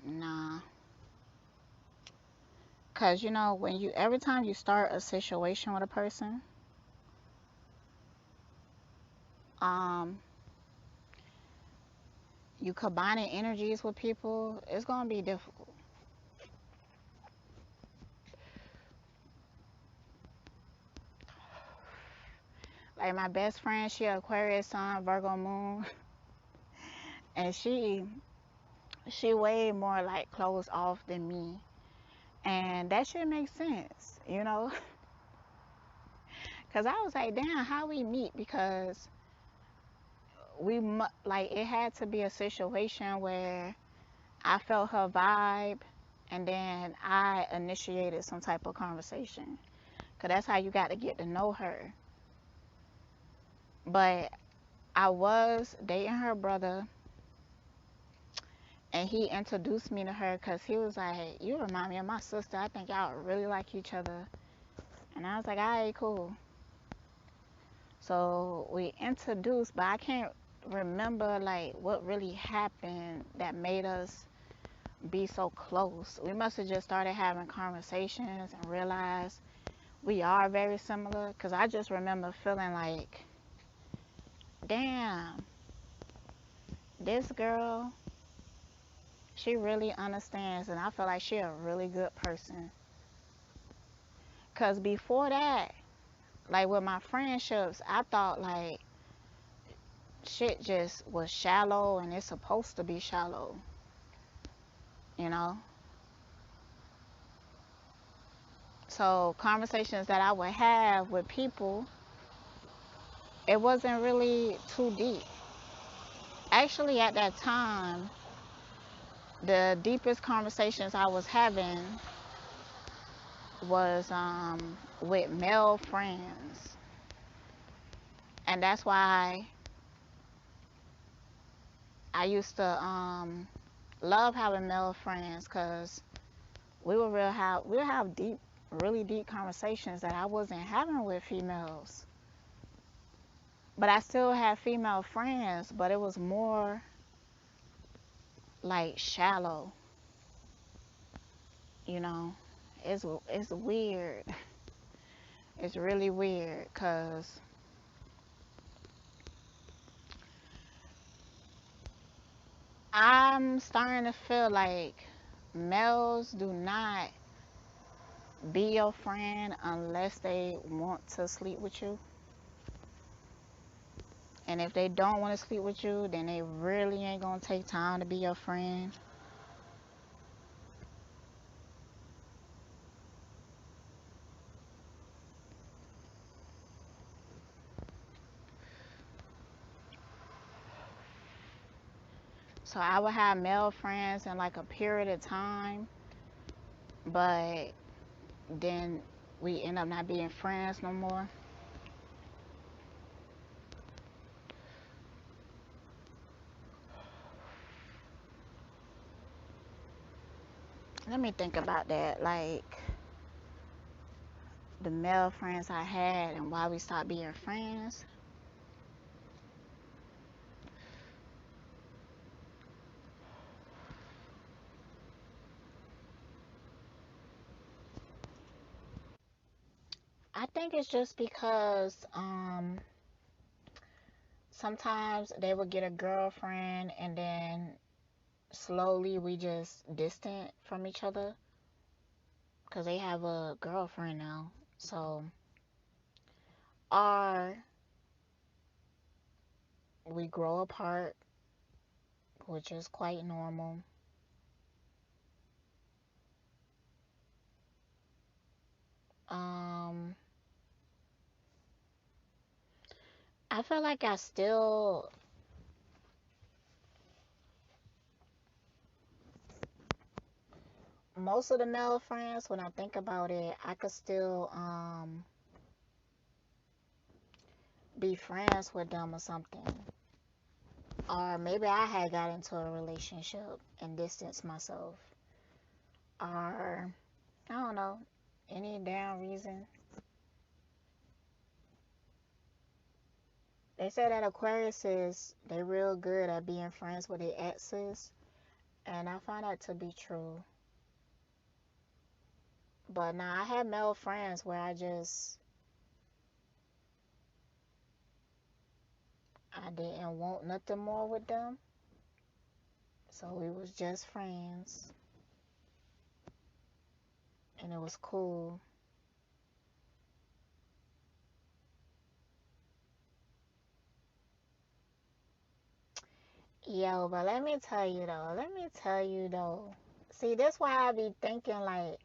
nah. Cause you know, every time you start a situation with a person, um, you combining energies with people, it's gonna be difficult. Like my best friend, she Aquarius Sun, Virgo Moon, and she way more like closed off than me, and that shit makes sense, you know. Cause I was like, damn, how we meet? Because like it had to be a situation where I felt her vibe, and then I initiated some type of conversation. Cause that's how you got to get to know her. But I was dating her brother, and he introduced me to her because he was like, "You remind me of my sister. I think y'all really like each other." And I was like, "All right, cool." So we introduced, but I can't remember like what really happened that made us be so close. We must have just started having conversations and realized we are very similar. Because I just remember feeling like, damn, this girl, she really understands, and I feel like she a really good person. Because before that, like with my friendships, I thought like shit just was shallow and it's supposed to be shallow, you know? So conversations that I would have with people, it wasn't really too deep. Actually, at that time, the deepest conversations I was having was with male friends. And that's why I used to love having male friends, because we'll have deep, really deep conversations that I wasn't having with females. But I still had female friends, but it was more like shallow, you know. It's weird. It's really weird because I'm starting to feel like males do not be your friend unless they want to sleep with you. And if they don't want to sleep with you, then they really ain't gonna take time to be your friend. So I would have male friends in like a period of time, but then we end up not being friends no more. Let me think about that. Like the male friends I had and why we stopped being friends. I think it's just because sometimes they would get a girlfriend and then slowly we just distant from each other because they have a girlfriend now. So, or we grow apart, which is quite normal. Um, I feel like I still most of the male friends, when I think about it, I could still be friends with them or something. Or maybe I had got into a relationship and distanced myself. Or I don't know, any damn reason. They say that Aquariuses, they real good at being friends with their exes, and I find that to be true. But now I had male friends where I didn't want nothing more with them, so we was just friends, and it was cool. Yo, but let me tell you though. See, that's why I be thinking like,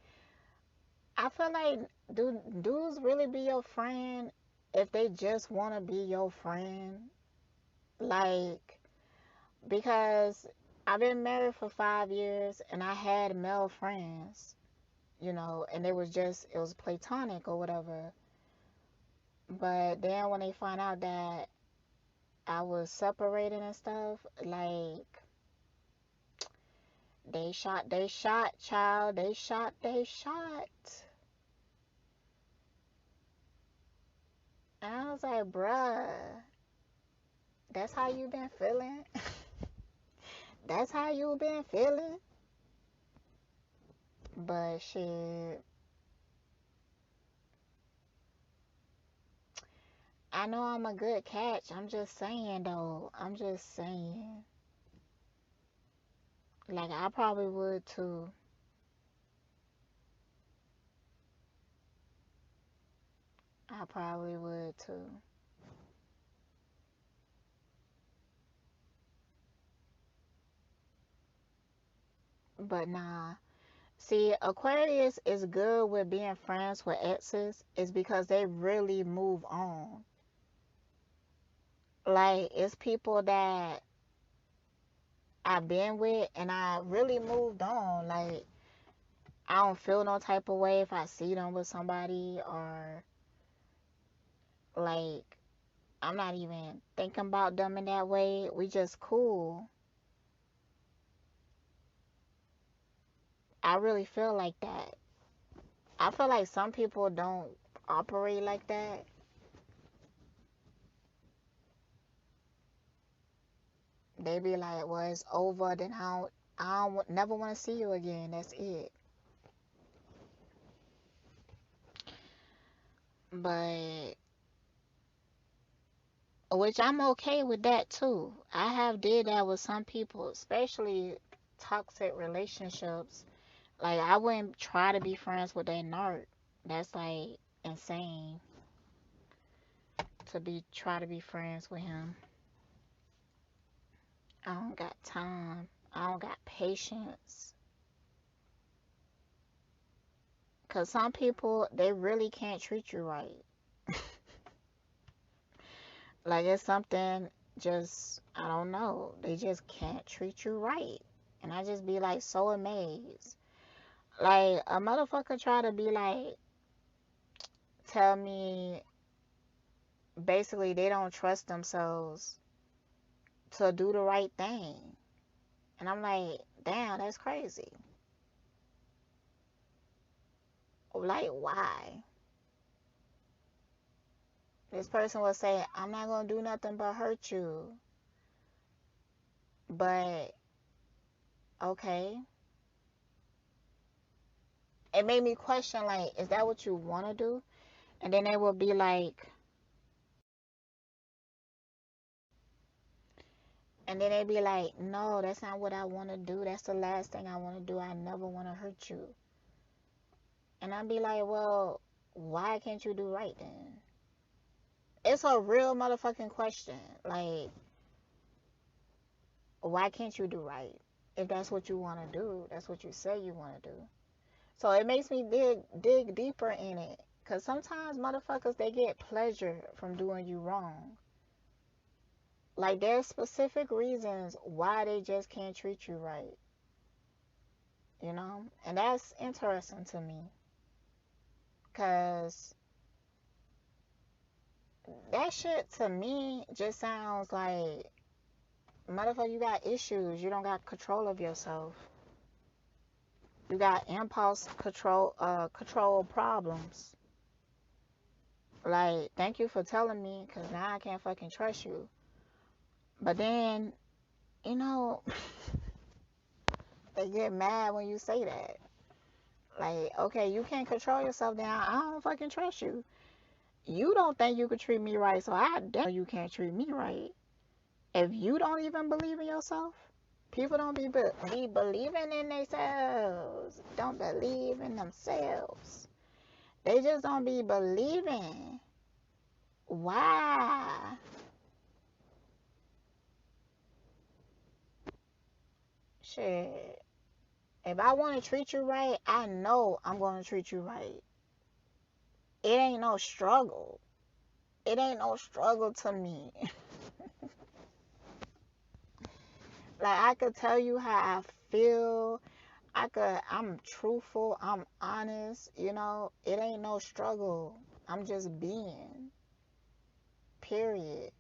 I feel like do dudes really be your friend if they just want to be your friend? Like, because I've been married for 5 years and I had male friends, and it was platonic or whatever. But then when they find out that I was separated and stuff, like, they shot, child, they shot. And I was like, bruh, that's how you been feeling? That's how you been feeling? But shit, I know I'm a good catch. I'm just saying though. I'm just saying. Like I probably would too. I probably would too. But nah. See, Aquarius is good with being friends with exes is because they really move on. Like it's people that I've been with and I really moved on. Like I don't feel no type of way if I see them with somebody, or like I'm not even thinking about them in that way. We just cool. I really feel like that. I feel like some people don't operate like that. They be like, well, it's over, then I don't never want to see you again. That's it. But which I'm okay with that too. I have did that with some people, especially toxic relationships. Like I wouldn't try to be friends with that narc. That's like insane to be try to be friends with him. I don't got time. I don't got patience. Cause some people they really can't treat you right. Like it's something just I don't know. They just can't treat you right. And I just be like so amazed. Like a motherfucker try to be like tell me basically they don't trust themselves to do the right thing. And I'm like, damn, that's crazy. Like why? This person will say, I'm not gonna do nothing but hurt you. But okay. It made me question like, is that what you wanna do? And then they will be like, no, that's not what I want to do. That's the last thing I want to do. I never want to hurt you. And I'd be like, well, why can't you do right then? It's a real motherfucking question. Like, why can't you do right? If that's what you want to do, that's what you say you want to do. So it makes me dig deeper in it. Because sometimes motherfuckers, they get pleasure from doing you wrong. Like, there's specific reasons why they just can't treat you right. you know? And that's interesting to me because that shit to me just sounds like, motherfucker, you got issues. You don't got control of yourself. You got impulse control problems. Like, thank you for telling me, because now I can't fucking trust you. But then, you know, they get mad when you say that. Like, okay, you can't control yourself now. I don't fucking trust you. You don't think you could treat me right, so I definitely know you can't treat me right. If you don't even believe in yourself, people don't be believing in themselves. Don't believe in themselves. They just don't be believing. Why? Shit. If I want to treat you right, I know I'm going to treat you right. It ain't no struggle. It ain't no struggle to me. Like, I could tell you how I feel. I'm truthful. I'm honest. You know, it ain't no struggle. I'm just being. Period.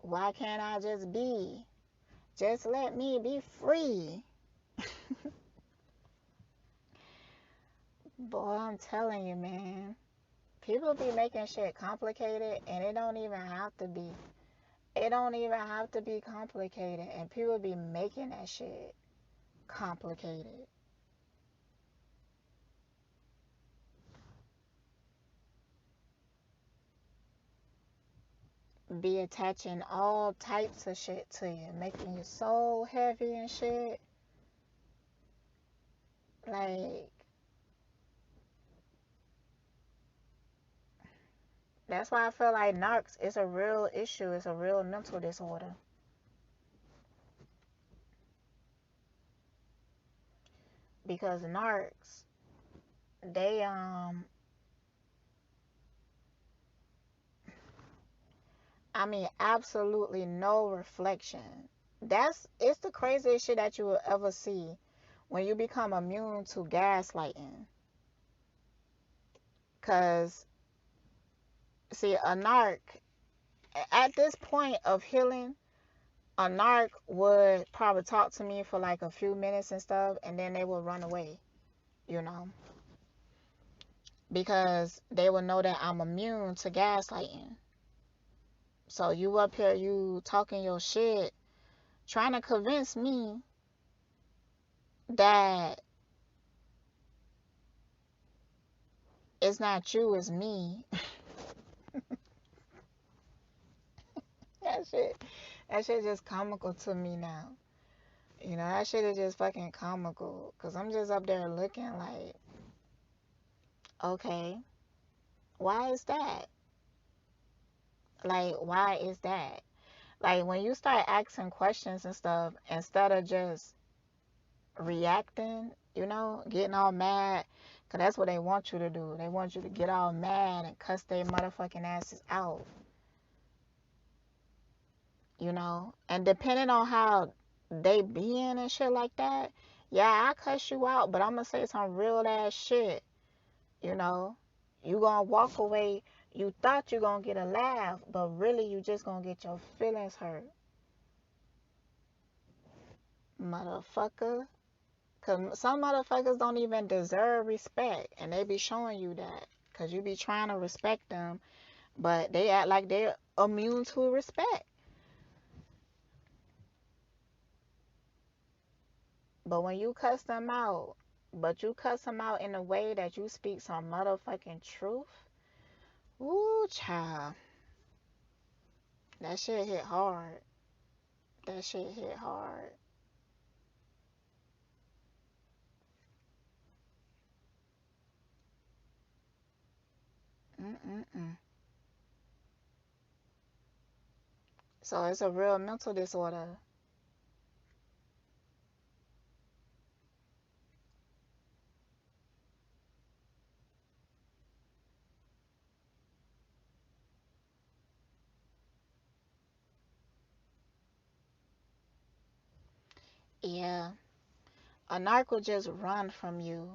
Why can't I just be? Just let me be free. Boy, I'm telling you, man. People be making shit complicated, and it don't even have to be. It don't even have to be complicated, and people be making that shit complicated. Be attaching all types of shit to you, making you so heavy and shit. Like, that's why I feel like narcs is a real issue. It's a real mental disorder. Because narcs, they I mean, absolutely no reflection. It's the craziest shit that you will ever see when you become immune to gaslighting. Cause see, a narc at this point of healing, a narc would probably talk to me for like a few minutes and stuff, and then they would run away, you know, because they would know that I'm immune to gaslighting. So you up here, you talking your shit, trying to convince me that it's not you, it's me. That shit, that shit just comical to me now. You know, that shit is just fucking comical. Cause I'm just up there looking like, okay, why is that? Like, why is that? Like, when you start asking questions and stuff, instead of just reacting, you know, getting all mad, cause that's what they want you to do. They want you to get all mad and cuss their motherfucking asses out, you know? And depending on how they being and shit like that, yeah, I cuss you out, but I'm gonna say some real ass shit, you know? You gonna walk away, you thought you gonna get a laugh, but really you just gonna get your feelings hurt. Motherfucker. Cause some motherfuckers don't even deserve respect, and they be showing you that. Cause you be trying to respect them, but they act like they're immune to respect. But when you cuss them out, but you cuss them out in a way that you speak some motherfucking truth, ooh, child, that shit hit hard. That shit hit hard. Mm-mm-mm. So it's a real mental disorder. Yeah. a narc will just run from you.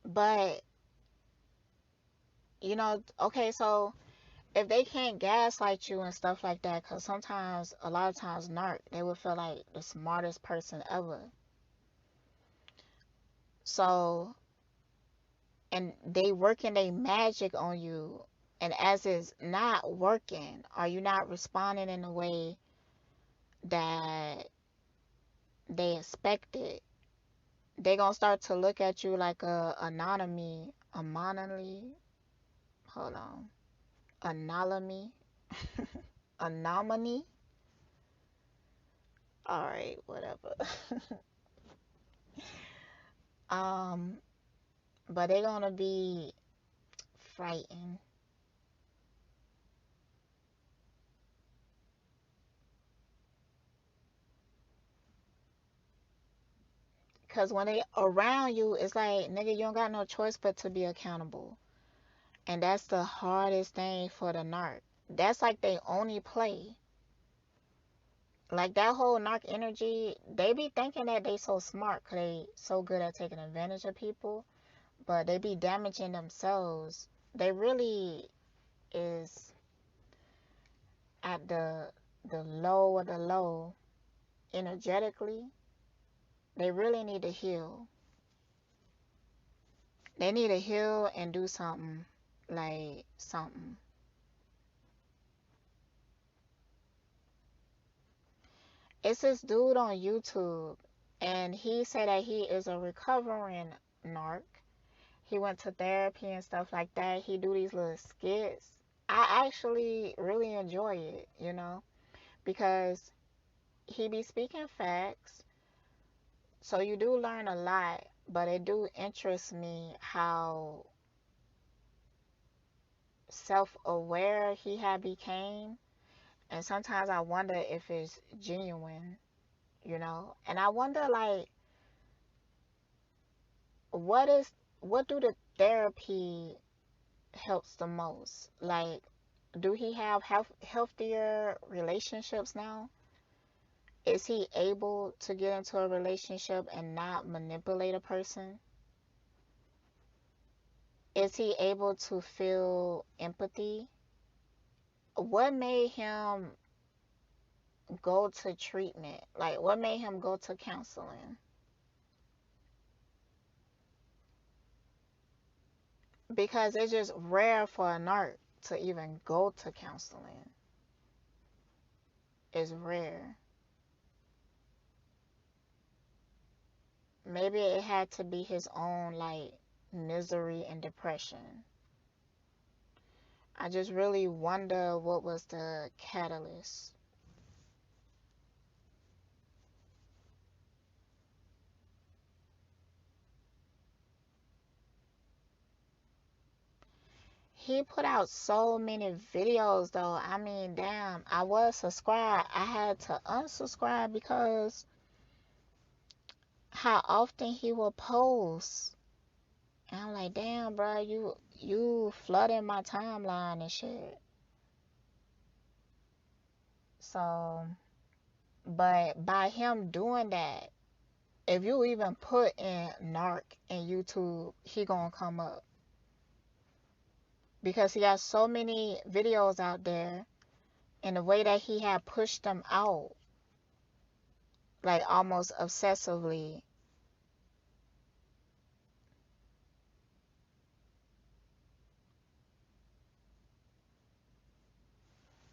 But, okay, so if they can't gaslight you and stuff like that, because sometimes, a lot of times, narc, they would feel like the smartest person ever. So, and they working they magic on you, and as it's not working, are you not responding in the way that they expected, they gonna start to look at you like a anomaly. Hold on, anomaly, anomaly. All right, whatever. um, but they gonna be frightened. Cause when they around you, it's like, nigga, you don't got no choice but to be accountable. And that's the hardest thing for the narc. That's like they only play. Like that whole narc energy, they be thinking that they so smart 'cause they so good at taking advantage of people, but they be damaging themselves. They really is at the low of the low energetically. They really need to heal. They need to heal and do something, like something. It's this dude on YouTube, and he said that he is a recovering narc. He went to therapy and stuff like that. He do these little skits. I actually really enjoy it, because he be speaking facts. So you do learn a lot, but it do interest me how self-aware he had became. And sometimes I wonder if it's genuine. And I wonder, like, what is what do the therapy helps the most? Like, do he have healthier relationships now? Is he able to get into a relationship and not manipulate a person? Is he able to feel empathy? What made him go to treatment? Like, what made him go to counseling? Because it's just rare for a narc to even go to counseling. It's rare. Maybe it had to be his own, like, misery and depression. I just really wonder what was the catalyst. He put out so many videos though. I mean, damn, I was subscribed. I had to unsubscribe because how often he will post. And I'm like, damn, bro, you flooding my timeline and shit. So, but by him doing that, if you even put in narc in YouTube, he gonna come up because he has so many videos out there, and the way that he had pushed them out, like almost obsessively.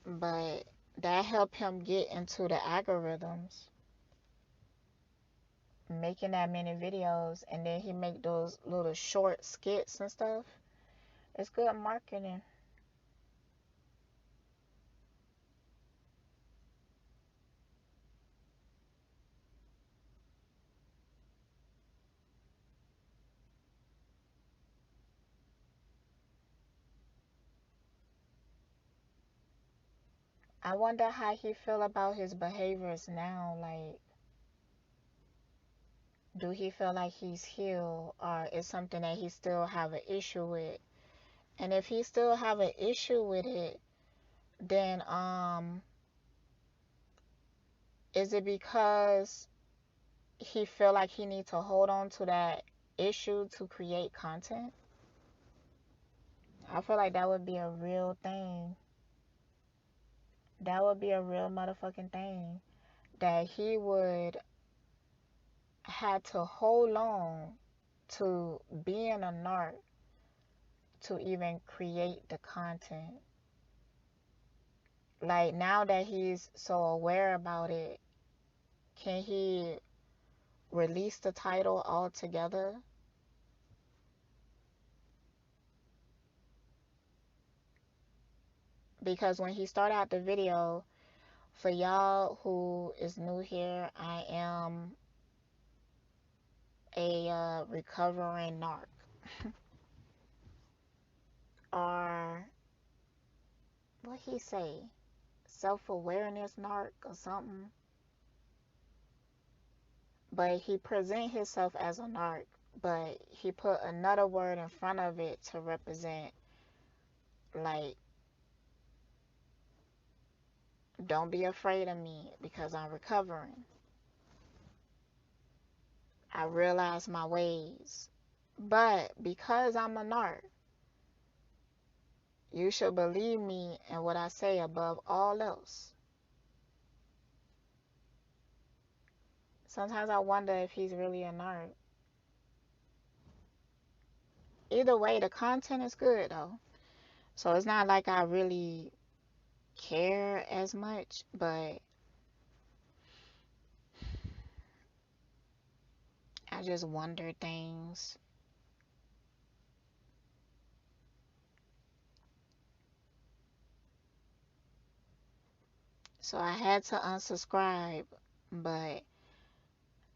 But that helped him get into the algorithms, making that many videos, and then he make those little short skits and stuff. It's good marketing. I wonder how he feel about his behaviors now. Like, do he feel like he's healed, or is something that he still have an issue with? And if he still have an issue with it, then is it because he feel like he need to hold on to that issue to create content. I feel like that would be a real thing. That would be a real motherfucking thing. That he would have to hold on to being a narc to even create the content. Like, now that he's so aware about it, can he release the title altogether? Because when he started out the video, for y'all who is new here, I am a recovering narc. Or what he say? Self-awareness narc or something. But he present himself as a narc, but he put another word in front of it to represent, like, don't be afraid of me because I'm recovering. I realize my ways. But because I'm a narc, you should believe me and what I say above all else. Sometimes I wonder if he's really a narc. Either way, the content is good though. So it's not like I really care as much, but I just wonder things. So I had to unsubscribe, but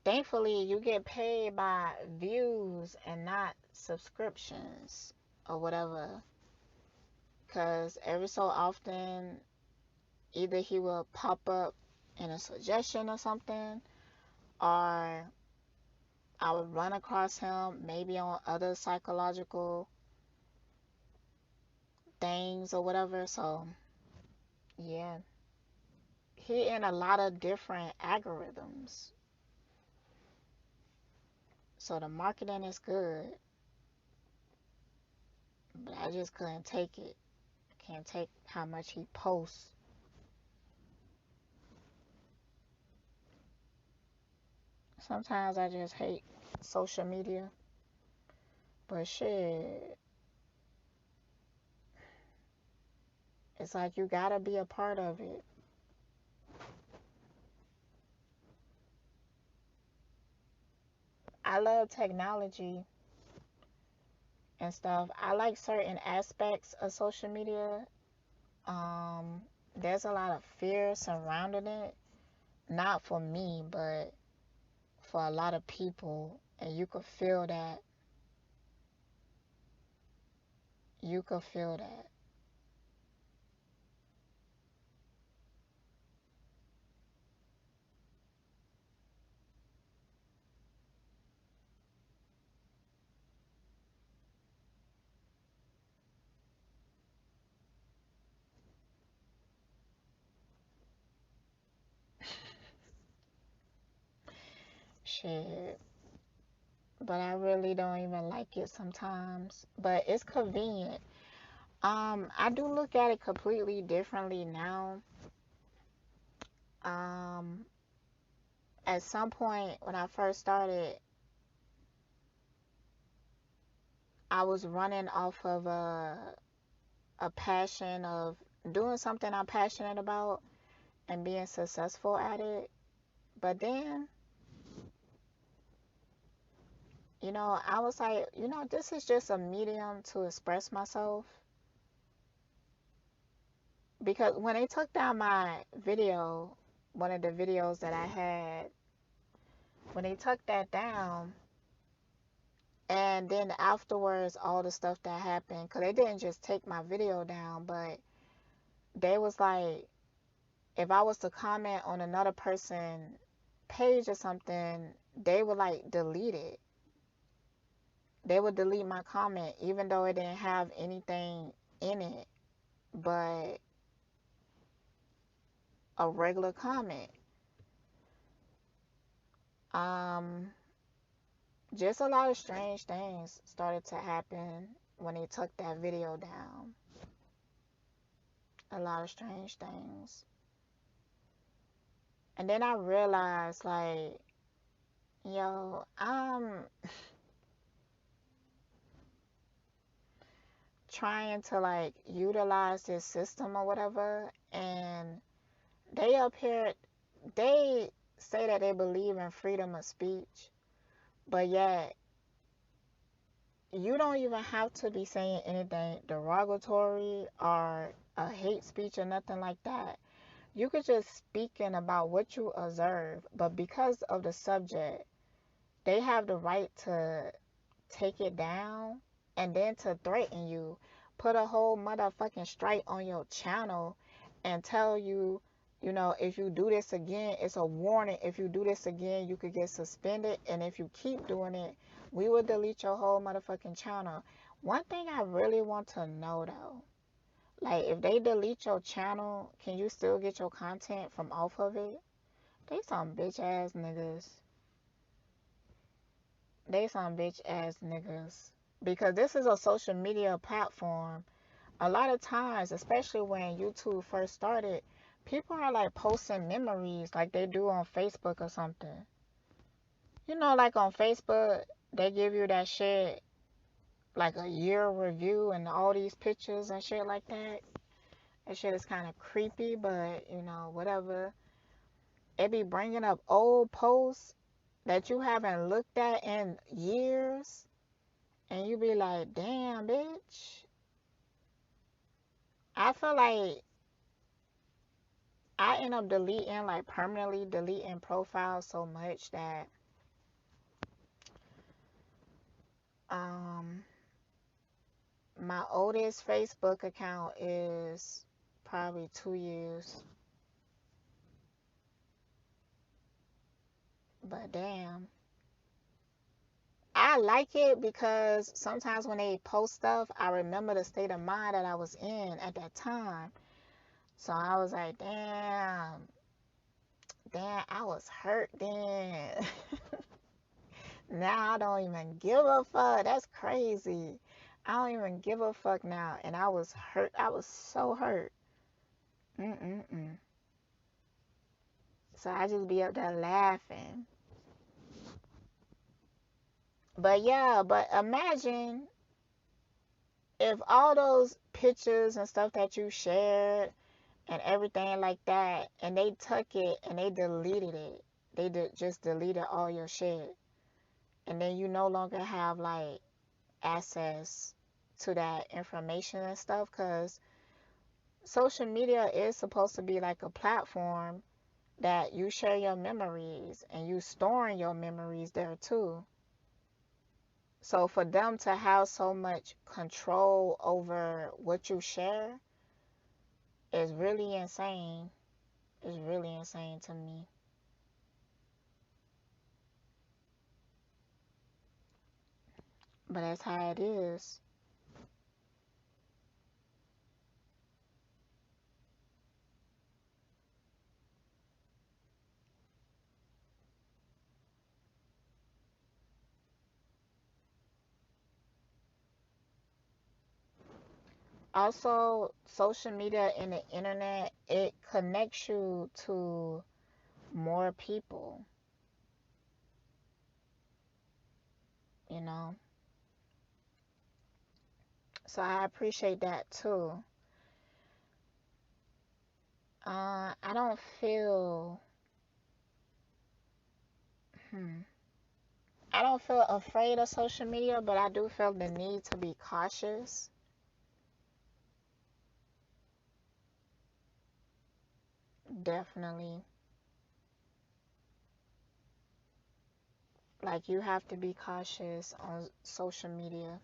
thankfully you get paid by views and not subscriptions or whatever. Because every so often, either he will pop up in a suggestion or something, or I would run across him maybe on other psychological things or whatever. So, yeah. He in a lot of different algorithms. So the marketing is good, but I just couldn't take it. Can't take how much he posts. Sometimes I just hate social media. But shit, it's like you gotta be a part of it. I love technology and stuff. I like certain aspects of social media. Um, there's a lot of fear surrounding it. Not for me, but for a lot of people. And you could feel that. You could feel that. Shit. But I really don't even like it sometimes. But it's convenient. I do look at it completely differently now. Um, at some point when I first started, I was running off of a passion of doing something I'm passionate about and being successful at it. But then, I was like, this is just a medium to express myself. Because when they took down my video, one of the videos that I had, when they took that down, and then afterwards, all the stuff that happened, because they didn't just take my video down, but they was like, if I was to comment on another person page or something, they would like delete it. They would delete my comment, even though it didn't have anything in it but a regular comment. Um, just a lot of strange things started to happen when they took that video down. A lot of strange things. And then I realized, like, yo, I'm trying to, like, utilize this system or whatever, and they up here, they say that they believe in freedom of speech, but yet you don't even have to be saying anything derogatory or a hate speech or nothing like that. You could just speaking about what you observe, but because of the subject, they have the right to take it down and then to threaten you, put a whole motherfucking strike on your channel and tell you, you know, if you do this again, it's a warning. If you do this again, you could get suspended. And if you keep doing it, we will delete your whole motherfucking channel. One thing I really want to know though, like if they delete your channel, can you still get your content from off of it? They some bitch ass niggas. They some bitch ass niggas. Because this is a social media platform. A lot of times, especially when YouTube first started, people are like posting memories like they do on Facebook or something. You know, like on Facebook, they give you that shit, like a year review and all these pictures and shit like that. That shit is kind of creepy, but you know, whatever. It be bringing up old posts that you haven't looked at in years. And you be like, damn, bitch. I feel like I end up deleting, like permanently deleting profiles so much that um my oldest Facebook account is probably 2 years. But damn. I like it because sometimes when they post stuff, I remember the state of mind that I was in at that time. So I was like, damn, I was hurt then. Now I don't even give a fuck. That's crazy. I don't even give a fuck now. And I was hurt. I was so hurt. Mm-mm-mm. So I just be up there laughing. But yeah, but imagine if all those pictures and stuff that you shared and everything like that, and they took it and they deleted it. They just deleted all your shit. And then you no longer have like access to that information and stuff because social media is supposed to be like a platform that you share your memories and you storing your memories there too. So for them to have so much control over what you share is really insane. It's really insane to me. But that's how it is. Also, social media and the internet, it connects you to more people, you know? So I appreciate that too. I don't feel, hmm, I don't feel afraid of social media, but I do feel the need to be cautious. Definitely. Like you have to be cautious on social media.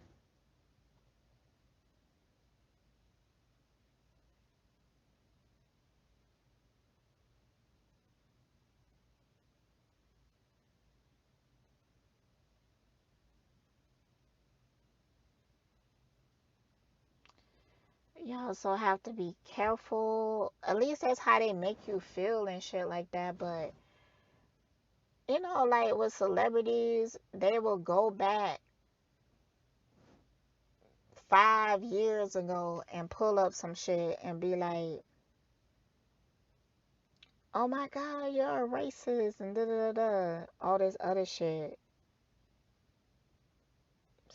You also have to be careful. At least that's how they make you feel and shit like that. But like with celebrities, they will go back 5 years ago and pull up some shit and be like, oh my God, you're a racist and da da da da, all this other shit.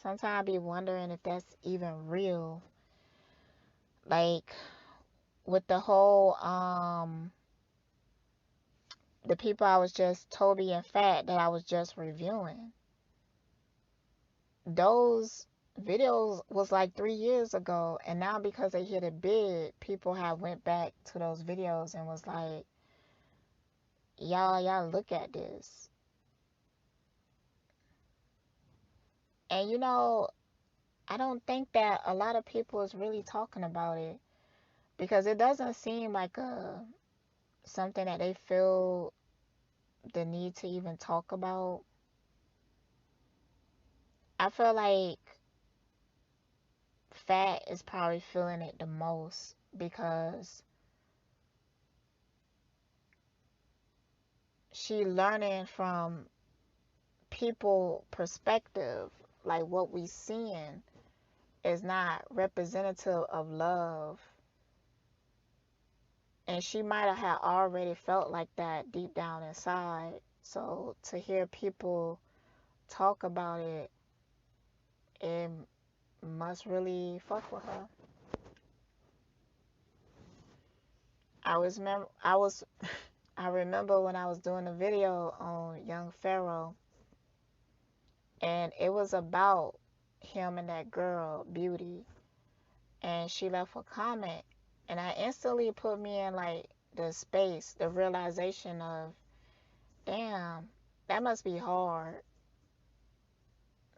Sometimes I be wondering if that's even real. Like with the whole the people I was just Toby and Fat that I was just reviewing. Those videos was like 3 years ago, and now because they hit it big, people have went back to those videos and was like, y'all look at this. And I don't think that a lot of people is really talking about it because it doesn't seem like something that they feel the need to even talk about. I feel like Fat is probably feeling it the most because she learning from people perspective, like what we seeing is not representative of love, and she might have already felt like that deep down inside. So to hear people talk about it, it must really fuck with her. I remember when I was doing a video on Young Pharaoh, and it was about him and that girl Beauty, and she left a comment, and I instantly put me in like the space, the realization of, damn, that must be hard.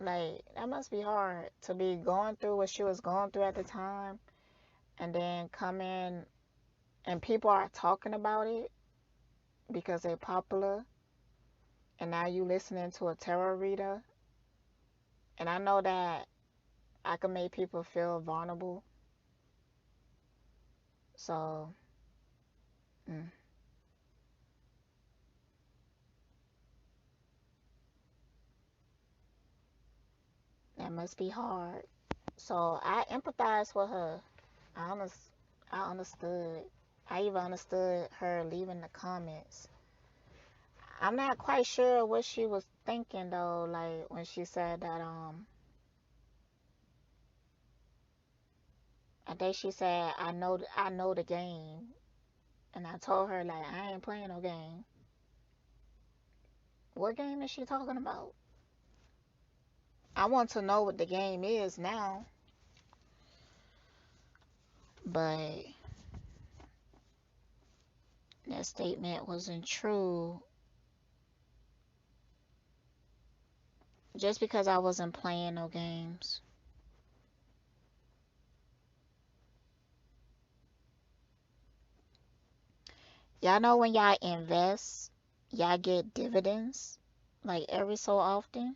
Like, that must be hard to be going through what she was going through at the time, and then come in and people are talking about it because they're popular, and now you listening to a tarot reader. And I know that I can make people feel vulnerable. So, mm, that must be hard. So I empathize with her. I, honest, I understood. I even understood her leaving the comments. I'm not quite sure what she was thinking though, like when she said that I think she said I know the game, and I told her like I ain't playing no game. What game is she talking about? I want to know what the game is now, but that statement wasn't true just because I wasn't playing no games. Y'all know when y'all invest, y'all get dividends like every so often.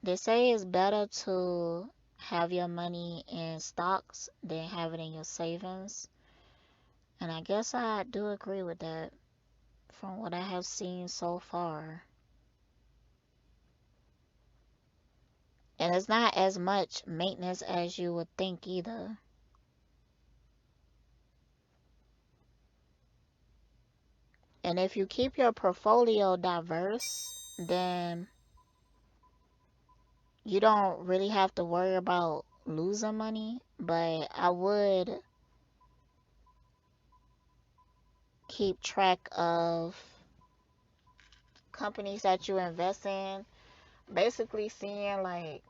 They say it's better to have your money in stocks than have it in your savings. And I guess I do agree with that from what I have seen so far. And it's not as much maintenance as you would think either. And if you keep your portfolio diverse, then you don't really have to worry about losing money. But I would keep track of companies that you invest in, basically seeing like